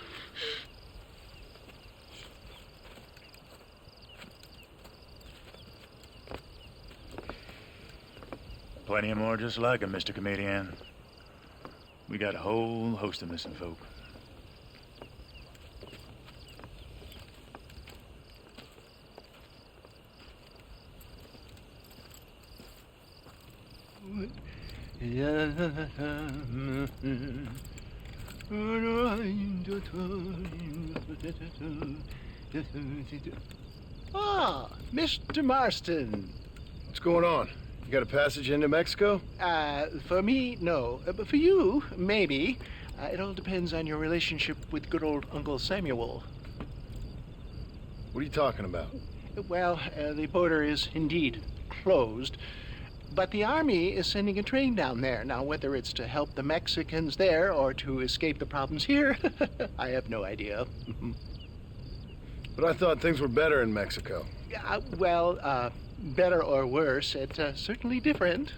S17: Plenty of more just like him, Mr. Comedian. We got a whole host of missing folk.
S16: Ah, Mr. Marston.
S4: What's going on? You got a passage into Mexico?
S16: For me, no. But for you, maybe. It all depends on your relationship with good old Uncle Samuel.
S4: What are you talking about?
S16: Well, the border is indeed closed. But the Army is sending a train down there. Now, whether it's to help the Mexicans there or to escape the problems here, I have no idea.
S4: But I thought things were better in Mexico.
S16: Better or worse, it's certainly different.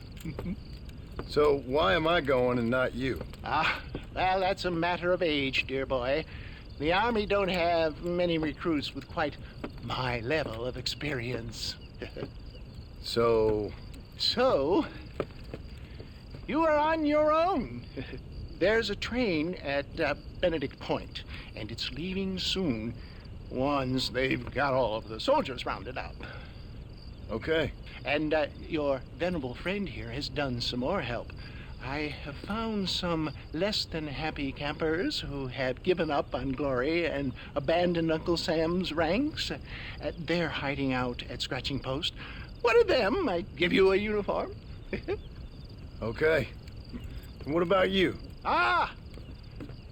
S4: So why am I going and not you?
S16: Well, that's a matter of age, dear boy. The Army don't have many recruits with quite my level of experience.
S4: So,
S16: you are on your own. There's a train at Benedict Point, and it's leaving soon once they've got all of the soldiers rounded up.
S4: Okay.
S16: And your venerable friend here has done some more help. I have found some less than happy campers who have given up on glory and abandoned Uncle Sam's ranks. They're hiding out at Scratching Post. One of them might give you a uniform.
S4: Okay. And what about you?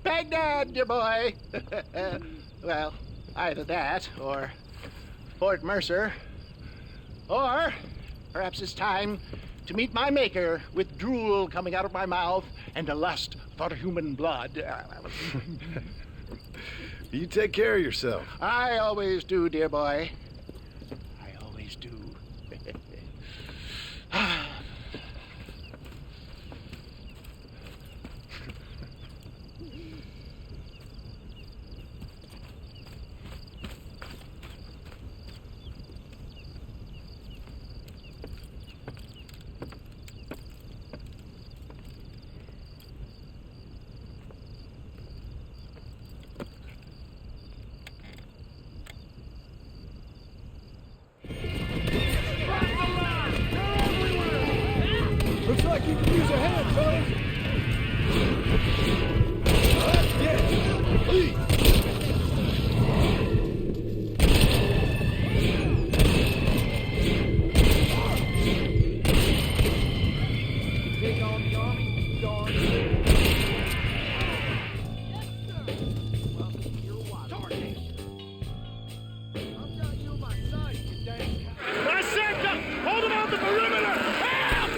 S16: Baghdad, dear boy. Well, either that or Fort Mercer. Or perhaps it's time to meet my maker with drool coming out of my mouth and a lust for human blood.
S4: You take care of yourself.
S16: I always do, dear boy. I always do.
S4: Looks like you can use a hand, fellas. Let's get it. Please.
S15: Take on the Army, darn.
S12: Hold him on the perimeter! Help!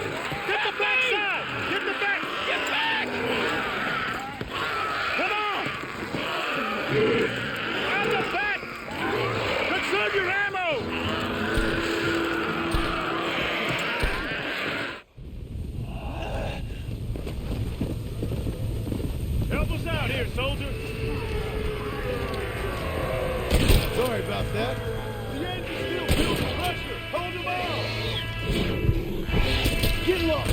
S12: Get the back side! Get the back! Get back! Come on! Out the back! Conserve your ammo! Help us out here, soldier!
S4: Sorry about that.
S12: The engine still feels the pressure! Hold him on!
S4: Get low.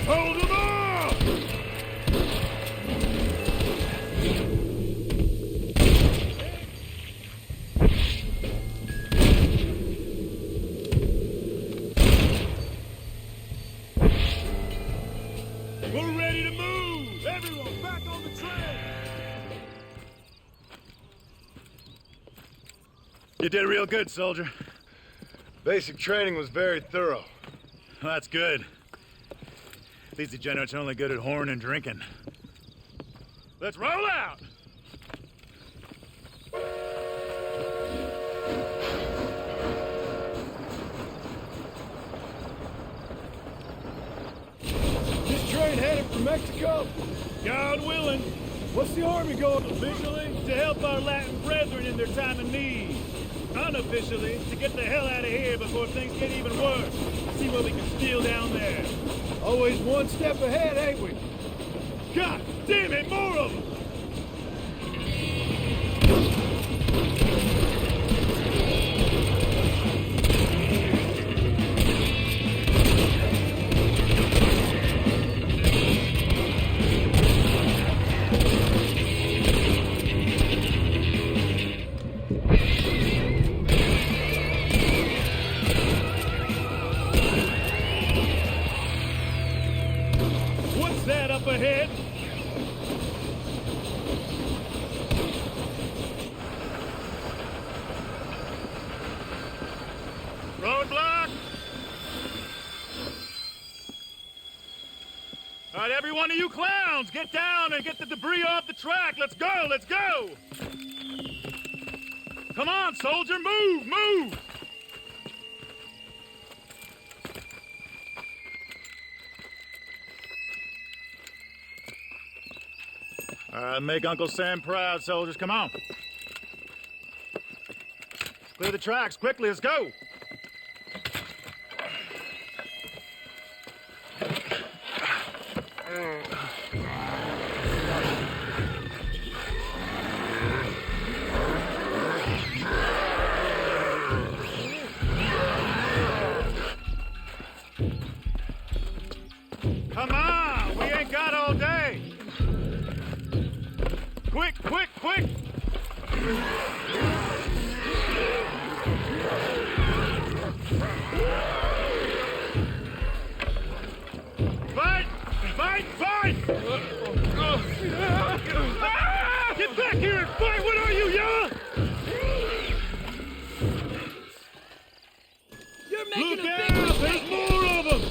S12: Hold him on!
S19: We're ready to move! Everyone, back on the train!
S17: You did real good, soldier.
S4: Basic training was very thorough.
S17: Well, that's good. These degenerates are only good at whoring and drinking. Let's roll out!
S19: This train headed for Mexico? God willing. What's the army going officially? To help our Latin brethren in their time of need. Unofficially, to get the hell out of here before things get even worse. See what we can steal down there. Always one step ahead, ain't we? God damn it, more of them! What's that up ahead?
S17: Roadblock! All right, every one of you clowns, get down and get the debris off the track. Let's go, let's go! Come on, soldier, move, move! Make Uncle Sam proud, soldiers. Come on. Clear the tracks, quickly, let's go! Come on, we ain't got all day. Quick, quick, quick! Fight! Fight! Fight! Get back here and fight! What are you, yellow?
S19: You're making a big mistake! There's more of them!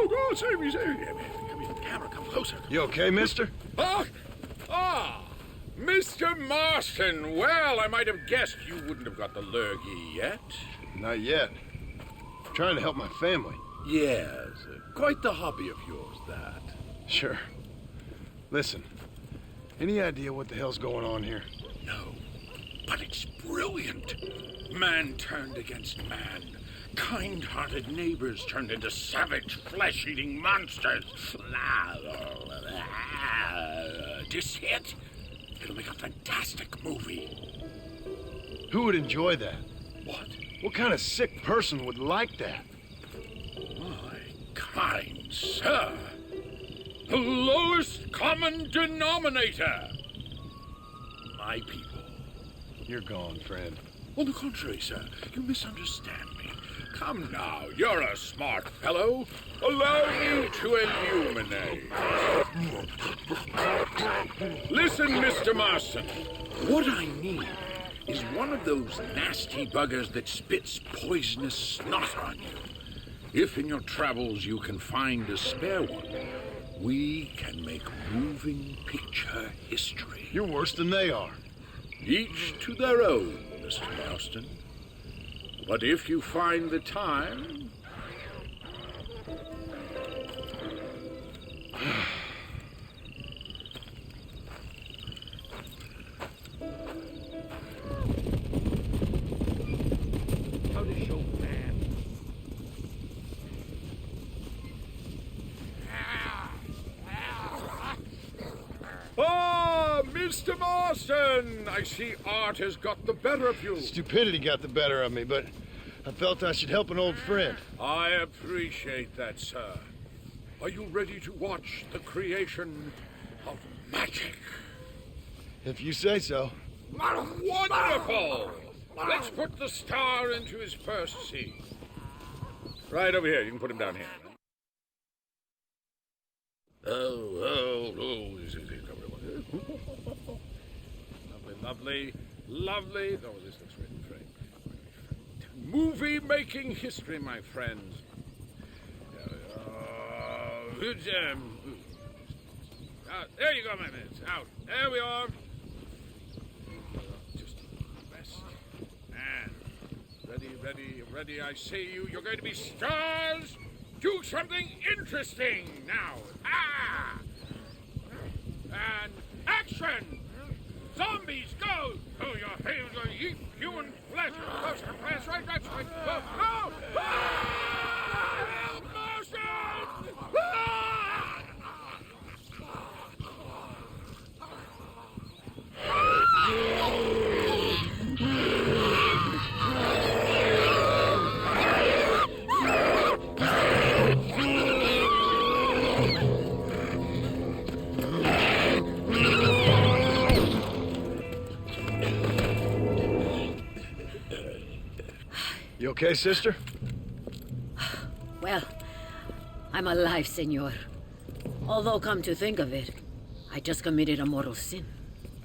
S13: No, save me. Come here, camera, come closer.
S4: You okay, mister?
S13: Mr. Marston. Well, I might have guessed you wouldn't have got the lurgy yet.
S4: Not yet. I'm trying to help my family.
S13: Yes, quite the hobby of yours, that.
S4: Sure. Listen, any idea what the hell's going on here?
S13: No, but it's brilliant. Man turned against man. Kind-hearted neighbors turned into savage, flesh-eating monsters. Do you see it? It'll make a fantastic movie.
S4: Who would enjoy that?
S13: What?
S4: What kind of sick person would like that?
S13: My kind sir. The lowest common denominator. My people.
S4: You're gone, friend.
S13: On the contrary, sir, you misunderstand me. Come now, you're a smart fellow. Allow me to illuminate. Listen, Mr. Marston. What I need
S20: is one of those nasty buggers that spits poisonous snot on you. If in your travels you can find a spare one, we can make moving picture history.
S4: You're worse than they are.
S20: Each to their own, Mr. Marston. But if you find the time...
S7: How to show man?
S20: Ah, Mr. Marston! I see art has got the better of you.
S4: Stupidity got the better of me, but I felt I should help an old friend.
S20: I appreciate that, sir. Are you ready to watch the creation of magic?
S4: If you say so.
S20: Wonderful! Let's put the star into his first scene. Right over here. You can put him down here. Oh. Lovely. Oh, this looks really great. Movie-making history, my friends. There you go, my man. Out. There we are. Just rest. And ready. I see you. You're going to be stars. Do something interesting now. And action. Zombies, go! Oh, your hands are eat human flesh. Close to flesh, right, that's right. Go! Motion!
S4: You okay, sister?
S21: Well, I'm alive, senor. Although, come to think of it, I just committed a mortal sin.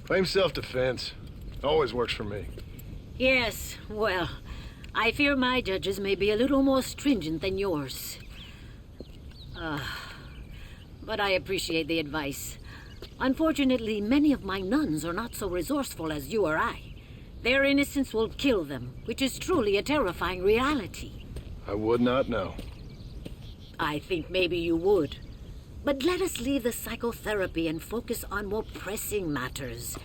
S4: Claim self-defense. Always works for me.
S21: Yes, well, I fear my judges may be a little more stringent than yours. But I appreciate the advice. Unfortunately, many of my nuns are not so resourceful as you or I. Their innocence will kill them, which is truly a terrifying reality.
S4: I would not know.
S21: I think maybe you would. But let us leave the psychotherapy and focus on more pressing matters.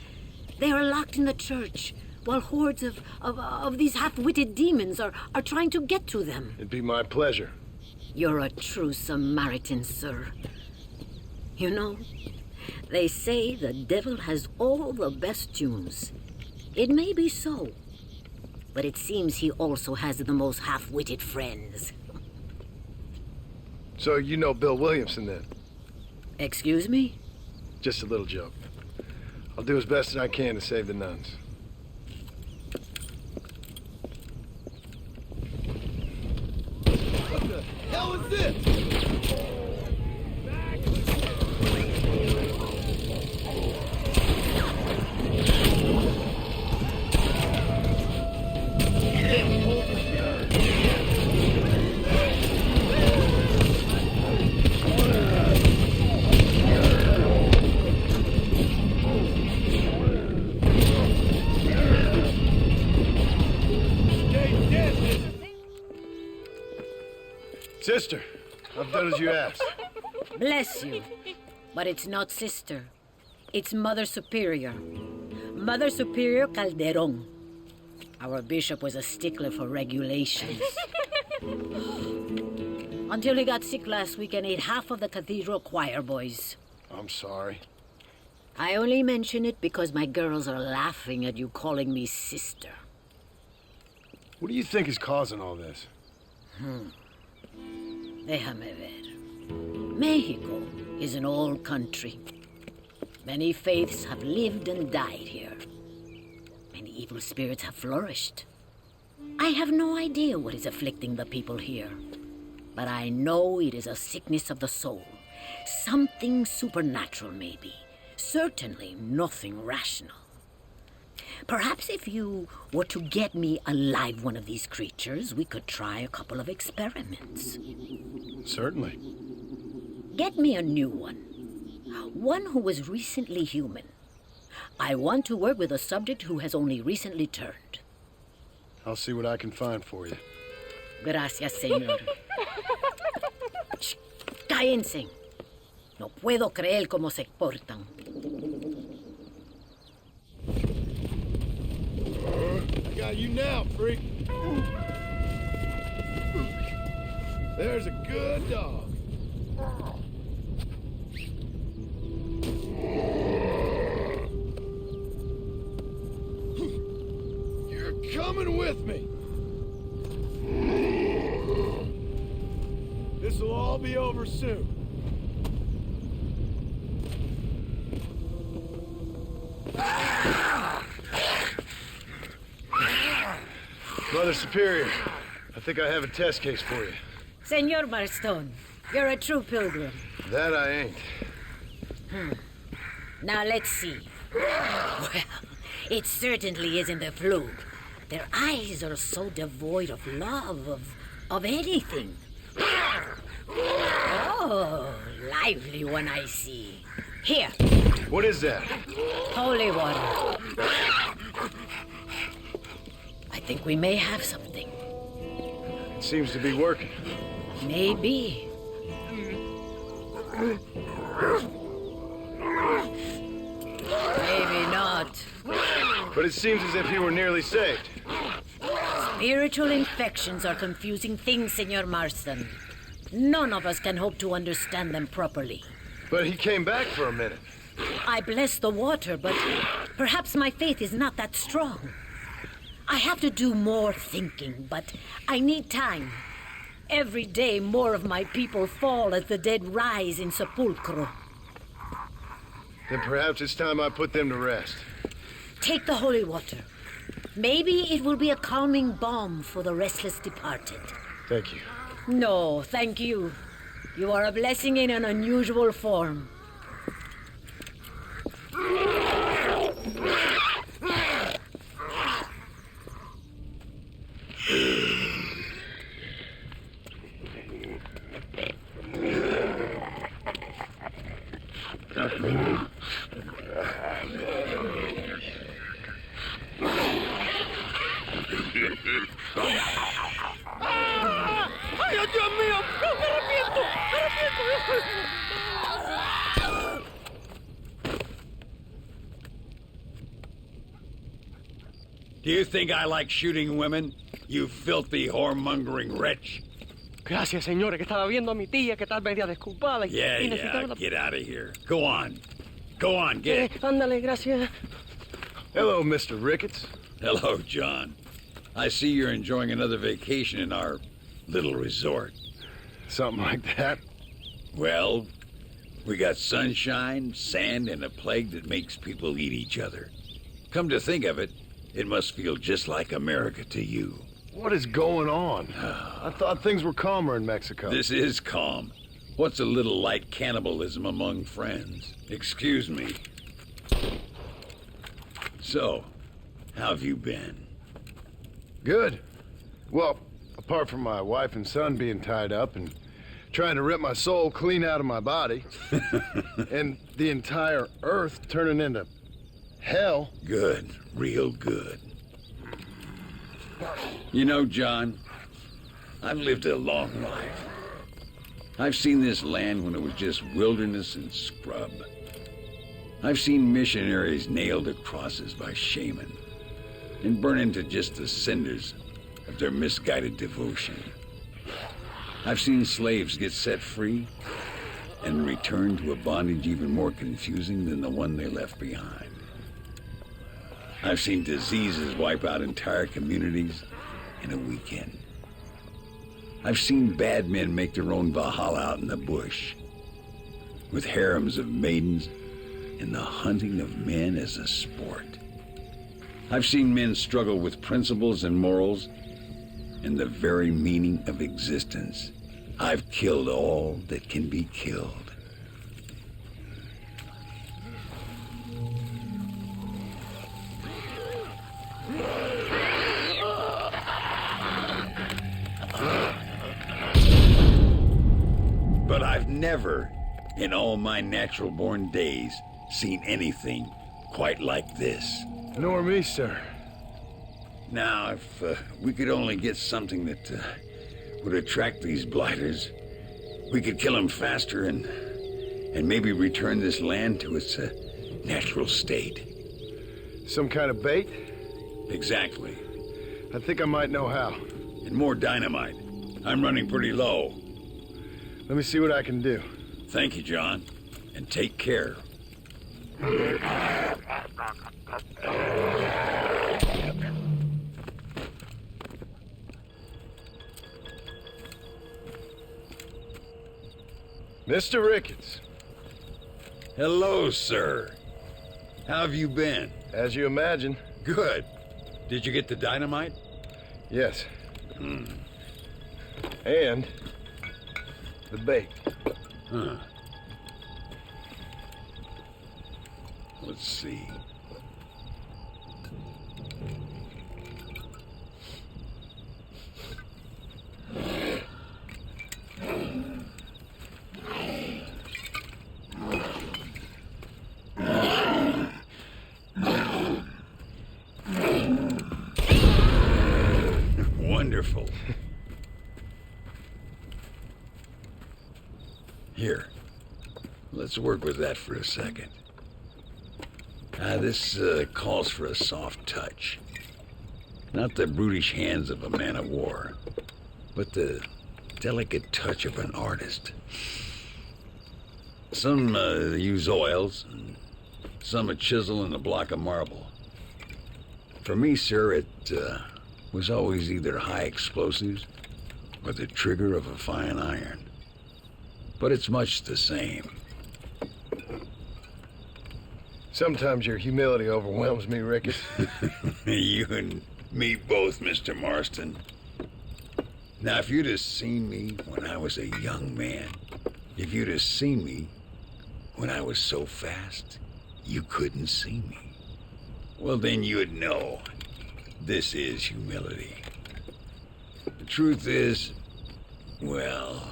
S21: They are locked in the church, while hordes of these half-witted demons are trying to get to them.
S4: It'd be my pleasure.
S21: You're a true Samaritan, sir. You know, they say the devil has all the best tunes. It may be so, but it seems he also has the most half-witted friends.
S4: So you know Bill Williamson, then?
S21: Excuse me?
S4: Just a little joke. I'll do as best as I can to save the nuns.
S15: What the hell is this?
S4: Sister, I've done as you asked.
S21: Bless you. But it's not sister. It's Mother Superior. Mother Superior Calderon. Our bishop was a stickler for regulations. Until he got sick last week and ate half of the cathedral choir boys.
S4: I'm sorry.
S21: I only mention it because my girls are laughing at you calling me sister.
S4: What do you think is causing all this?
S21: Déjame ver. Mexico is an old country. Many faiths have lived and died here. Many evil spirits have flourished. I have no idea what is afflicting the people here. But I know it is a sickness of the soul. Something supernatural, maybe. Certainly nothing rational. Perhaps if you were to get me a live one of these creatures, we could try a couple of experiments.
S4: Certainly.
S21: Get me a new one. One who was recently human. I want to work with a subject who has only recently turned.
S4: I'll see what I can find for you.
S21: Gracias, señor. Shh, cállense. No puedo creer cómo se portan.
S4: I got you now, freak. There's a good dog. You're coming with me. This'll all be over soon. Mother Superior, I think I have a test case for you.
S21: Senor Marston, you're a true pilgrim.
S4: That I ain't.
S21: Now let's see. Well, it certainly isn't the flu. Their eyes are so devoid of love, of anything. Oh, lively one I see. Here.
S4: What is that?
S21: Holy water. I think we may have something.
S4: It seems to be working.
S21: Maybe. Maybe not.
S4: But it seems as if he were nearly saved.
S21: Spiritual infections are confusing things, Senor Marston. None of us can hope to understand them properly.
S4: But he came back for a minute.
S21: I bless the water, but perhaps my faith is not that strong. I have to do more thinking, but I need time. Every day, more of my people fall as the dead rise in sepulchro.
S4: Then perhaps it's time I put them to rest.
S21: Take the holy water. Maybe it will be a calming balm for the restless departed.
S4: Thank you.
S21: No, thank you. You are a blessing in an unusual form.
S15: ¡Ay, Dios mío! ¡No, me arrepiento!
S1: Do you think I like shooting women, you filthy whoremongering wretch?
S15: Gracias, señores, que estaba viendo a mi tía que está media desculpada y necesitaba...
S1: Get out of here. Go on. Go on, get it.
S15: Ándale, gracias.
S4: Hello, Mr. Ricketts.
S1: Hello, John. I see you're enjoying another vacation in our little resort.
S4: Something like that.
S1: Well, we got sunshine, sand, and a plague that makes people eat each other. Come to think of it, it must feel just like America to you.
S4: What is going on? I thought things were calmer in Mexico.
S1: This is calm. What's a little light cannibalism among friends? Excuse me. So, how have you been?
S4: Good. Well, apart from my wife and son being tied up and trying to rip my soul clean out of my body, and the entire earth turning into hell.
S1: Good. Real good. You know, John, I've lived a long life. I've seen this land when it was just wilderness and scrub. I've seen missionaries nailed to crosses by shaman and burn into just the cinders of their misguided devotion. I've seen slaves get set free and return to a bondage even more confusing than the one they left behind. I've seen diseases wipe out entire communities in a weekend. I've seen bad men make their own Valhalla out in the bush, with harems of maidens and the hunting of men as a sport. I've seen men struggle with principles and morals and the very meaning of existence. I've killed all that can be killed. never, in all my natural-born days, seen anything quite like this.
S4: Nor me, sir.
S1: Now, if we could only get something that would attract these blighters, we could kill them faster and maybe return this land to its natural state.
S4: Some kind of bait?
S1: Exactly.
S4: I think I might know how.
S1: And more dynamite. I'm running pretty low.
S4: Let me see what I can do.
S1: Thank you, John. And take care.
S4: Mr. Ricketts.
S1: Hello, sir. How have you been?
S4: As you imagine.
S1: Good. Did you get the dynamite?
S4: Yes. And the bait.
S1: Huh. Let's see. Wonderful. Here, let's work with that for a second. This calls for a soft touch. Not the brutish hands of a man of war, but the delicate touch of an artist. Some use oils, and some a chisel and a block of marble. For me, sir, it was always either high explosives or the trigger of a fine iron. But it's much the same.
S4: Sometimes your humility overwhelms me, Ricketts.
S1: You and me both, Mr. Marston. Now, if you'd have seen me when I was a young man, if you'd have seen me when I was so fast, you couldn't see me. Well, then you'd know this is humility. The truth is, well,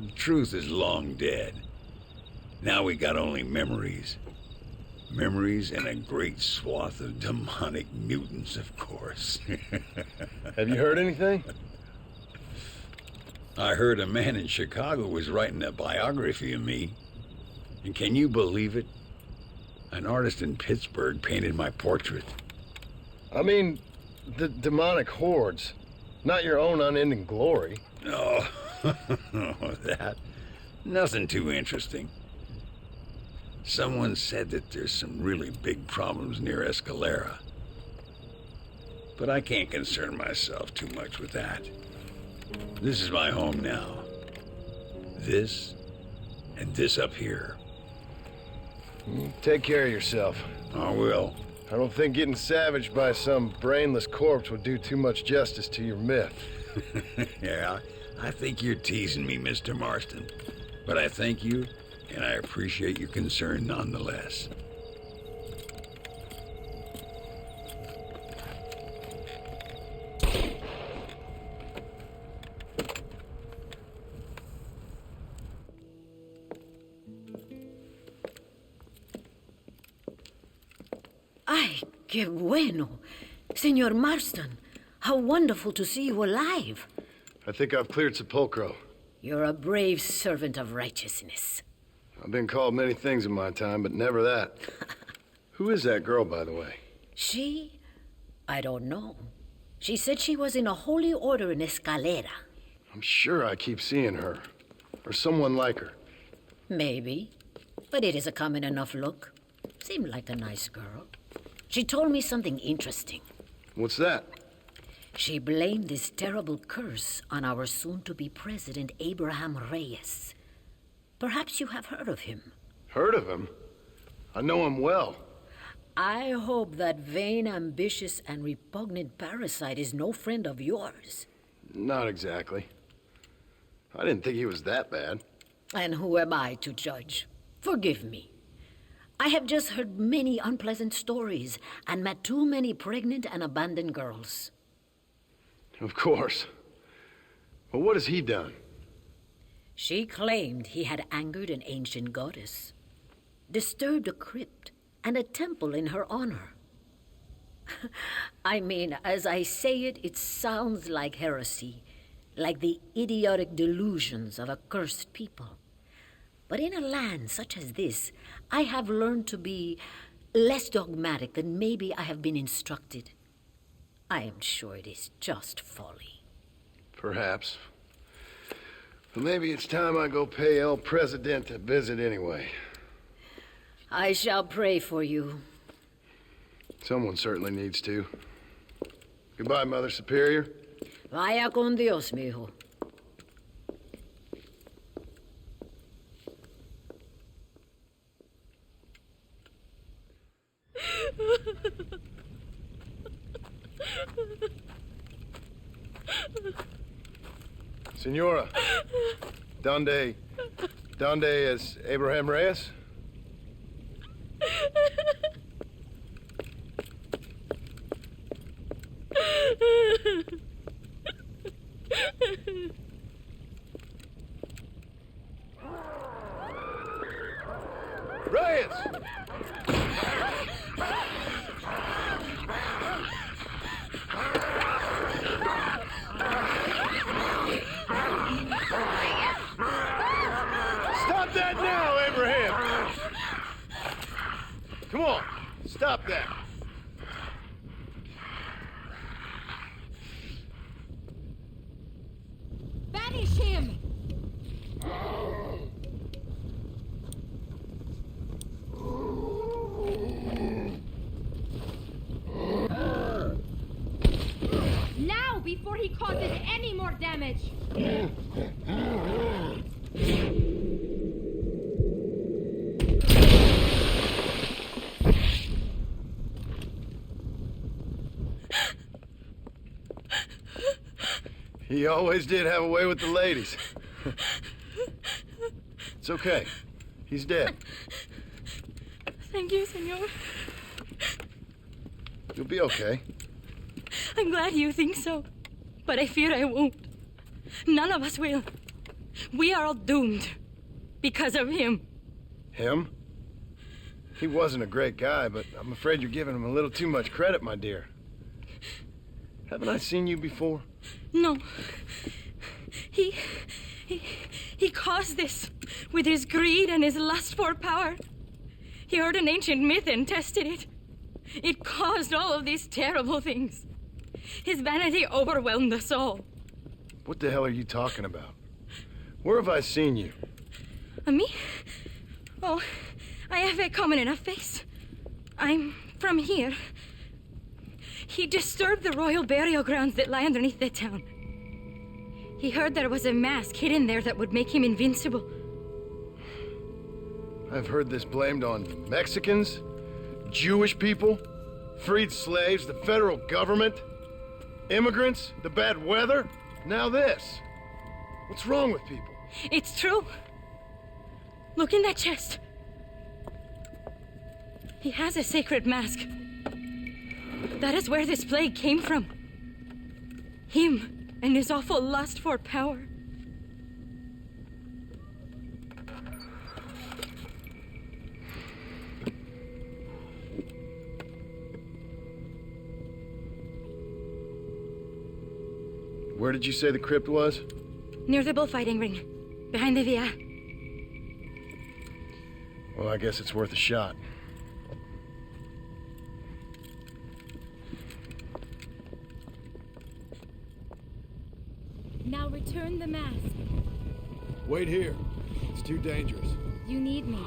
S1: the truth is long dead. Now we got only memories. Memories and a great swath of demonic mutants, of course.
S4: Have you heard anything?
S1: I heard a man in Chicago was writing a biography of me. And can you believe it? An artist in Pittsburgh painted my portrait.
S4: I mean, the demonic hordes, not your own unending glory.
S1: Oh, that. Nothing too interesting. Someone said that there's some really big problems near Escalera. But I can't concern myself too much with that. This is my home now. This, and this up here.
S4: Take care of yourself.
S1: I will.
S4: I don't think getting savaged by some brainless corpse would do too much justice to your myth.
S1: Yeah, I think you're teasing me, Mr. Marston. But I thank you, and I appreciate your concern nonetheless.
S21: Ay, qué bueno. Senor Marston, how wonderful to see you alive.
S4: I think I've cleared Sepulcro.
S21: You're a brave servant of righteousness.
S4: I've been called many things in my time, but never that. Who is that girl, by the way?
S21: She? I don't know. She said she was in a holy order in Escalera.
S4: I'm sure I keep seeing her. Or someone like her.
S21: Maybe. But it is a common enough look. Seemed like a nice girl. She told me something interesting.
S4: What's that?
S21: She blamed this terrible curse on our soon-to-be president, Abraham Reyes. Perhaps you have heard of him.
S4: Heard of him? I know him well.
S21: I hope that vain, ambitious, and repugnant parasite is no friend of yours.
S4: Not exactly. I didn't think he was that bad.
S21: And who am I to judge? Forgive me. I have just heard many unpleasant stories and met too many pregnant and abandoned girls.
S4: Of course. But what has he done?
S21: She claimed he had angered an ancient goddess, disturbed a crypt and a temple in her honor. I mean, as I say it, it sounds like heresy, like the idiotic delusions of a cursed people. But in a land such as this, I have learned to be less dogmatic than maybe I have been instructed. I am sure it is just folly.
S4: Perhaps. But maybe it's time I go pay El Presidente a visit anyway.
S21: I shall pray for you.
S4: Someone certainly needs to. Goodbye, Mother Superior.
S21: Vaya con Dios, mijo.
S4: Senora, donde es Abraham Reyes? Reyes! Stop that now, Abraham! Come on, stop that.
S18: Banish him! Now, before he causes any more damage!
S4: He always did have a way with the ladies. It's okay. He's dead.
S5: Thank you, senor.
S4: You'll be okay.
S5: I'm glad you think so, but I fear I won't. None of us will. We are all doomed because of him.
S4: Him? He wasn't a great guy, but I'm afraid you're giving him a little too much credit, my dear. Haven't I seen you before?
S5: No. He caused this with his greed and his lust for power. He heard an ancient myth and tested it. It caused all of these terrible things. His vanity overwhelmed us all.
S4: What the hell are you talking about? Where have I seen you?
S5: Me? Oh, I have a common enough face. I'm from here. He disturbed the royal burial grounds that lie underneath the town. He heard there was a mask hidden there that would make him invincible.
S4: I've heard this blamed on Mexicans, Jewish people, freed slaves, the federal government, immigrants, the bad weather. Now this. What's wrong with people?
S5: It's true. Look in that chest. He has a sacred mask. That is where this plague came from. Him and his awful lust for power.
S4: Where did you say the crypt was?
S5: Near the bullfighting ring, behind the villa.
S4: Well, I guess it's worth a shot.
S18: Now return the mask.
S16: Wait here. It's too dangerous.
S18: You need me.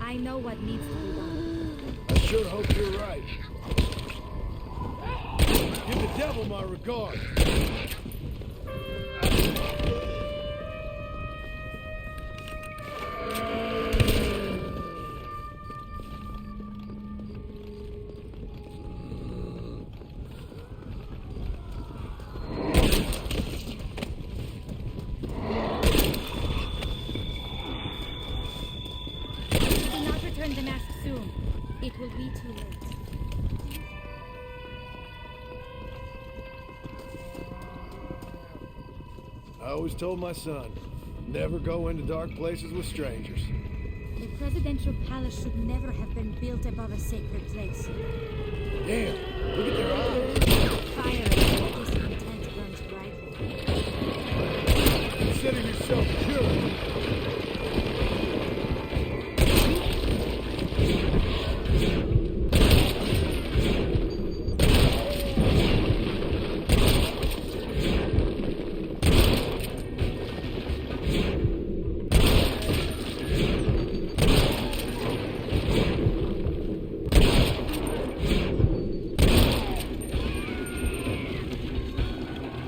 S18: I know what needs to be done.
S16: I sure hope you're right. Give the devil my regard.
S18: The mask soon. It will be too late.
S16: I always told my son,
S4: Never go into dark places with strangers.
S6: The presidential palace should never have been built above a sacred place.
S4: Damn, look at their eyes.
S6: Fire and discontent burns brightly.
S4: Consider yourself pure.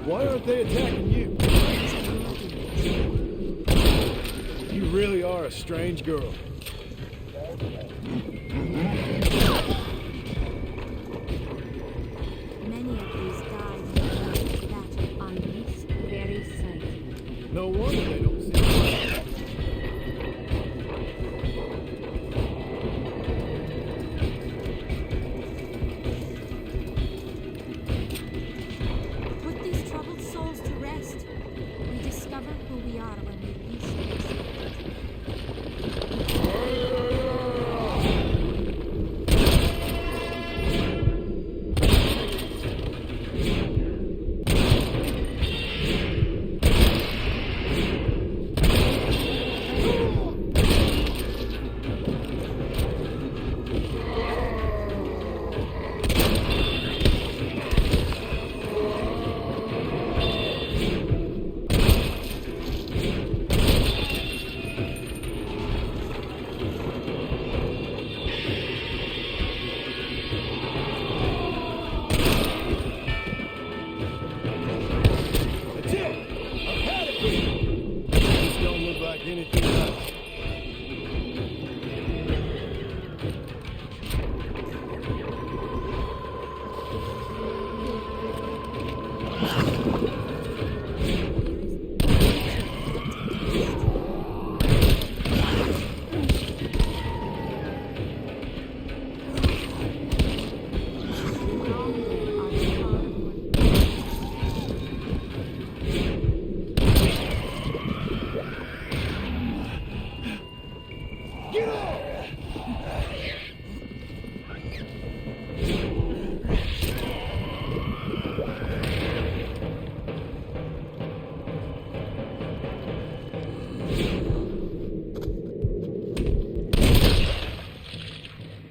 S4: Why aren't they attacking you? You really are a strange girl.
S6: Many of these died in the battle on this very site.
S4: No wonder they don't see you.
S6: Put these troubled souls to rest. We discover who we are when we least expect This don't look like anything else. Get off!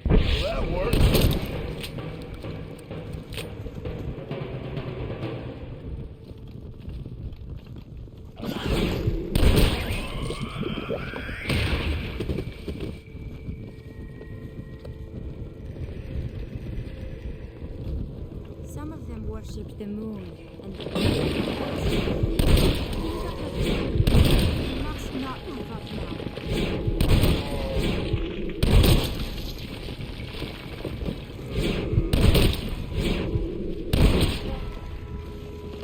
S6: Well, that worked. Some of them worshipped the moon and the We must not give up now.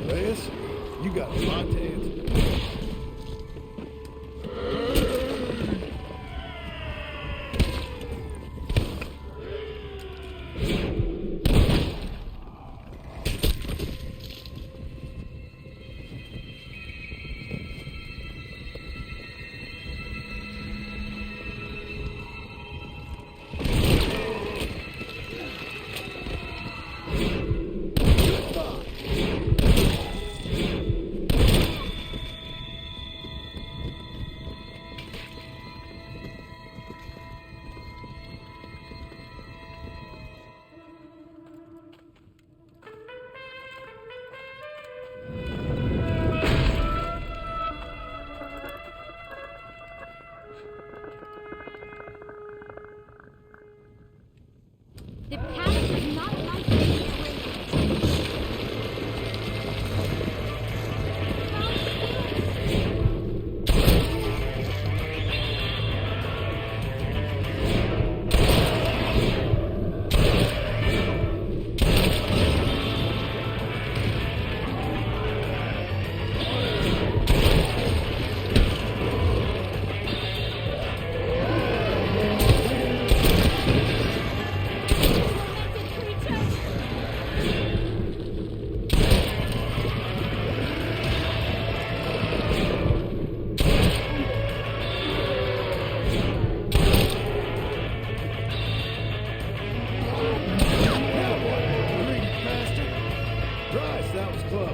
S4: Reyes, you got a lot to answer.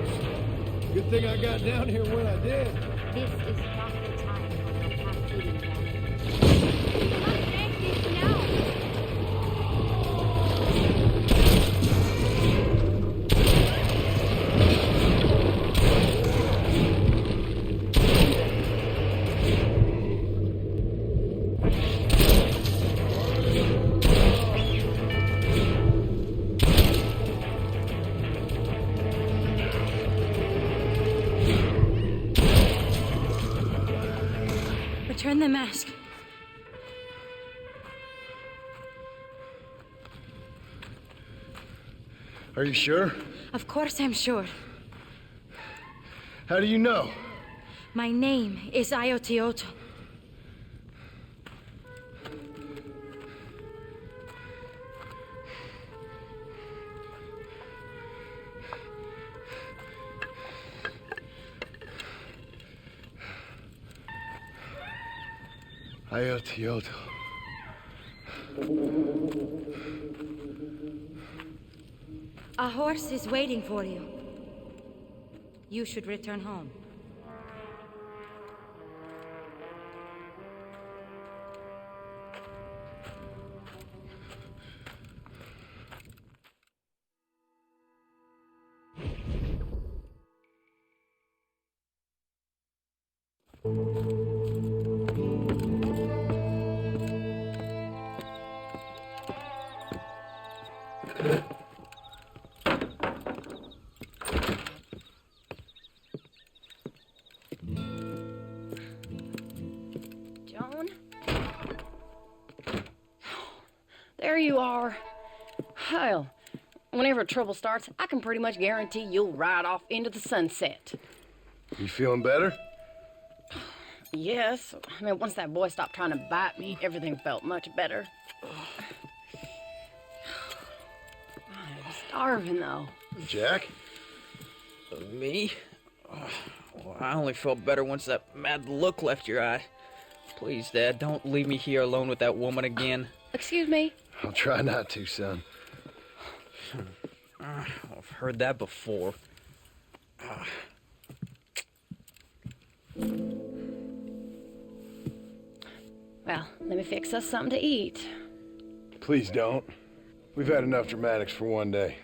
S16: house. Good thing I got down here when I did.
S6: This is not the time to have feeling bad.
S5: Return the mask.
S4: Are you sure?
S5: Of course I'm sure.
S4: How do you know?
S5: My name is Ayotioto.
S4: Ayotioto.
S5: A horse is waiting for you. You should return home.
S2: Joan? There you are. Hell, whenever trouble starts, I can pretty much guarantee you'll ride off into the sunset.
S4: You feeling better?
S2: Yes. I mean, once that boy stopped trying to bite me, everything felt much better. I'm starving, though.
S4: Jack?
S3: Me? Well, I only felt better once that mad look left your eye. Please, Dad, don't leave me here alone with that woman again.
S2: Excuse me?
S4: I'll try not to, son.
S3: I've heard that before.
S2: Well, let me fix us something to eat.
S4: Please don't. We've had enough dramatics for one day.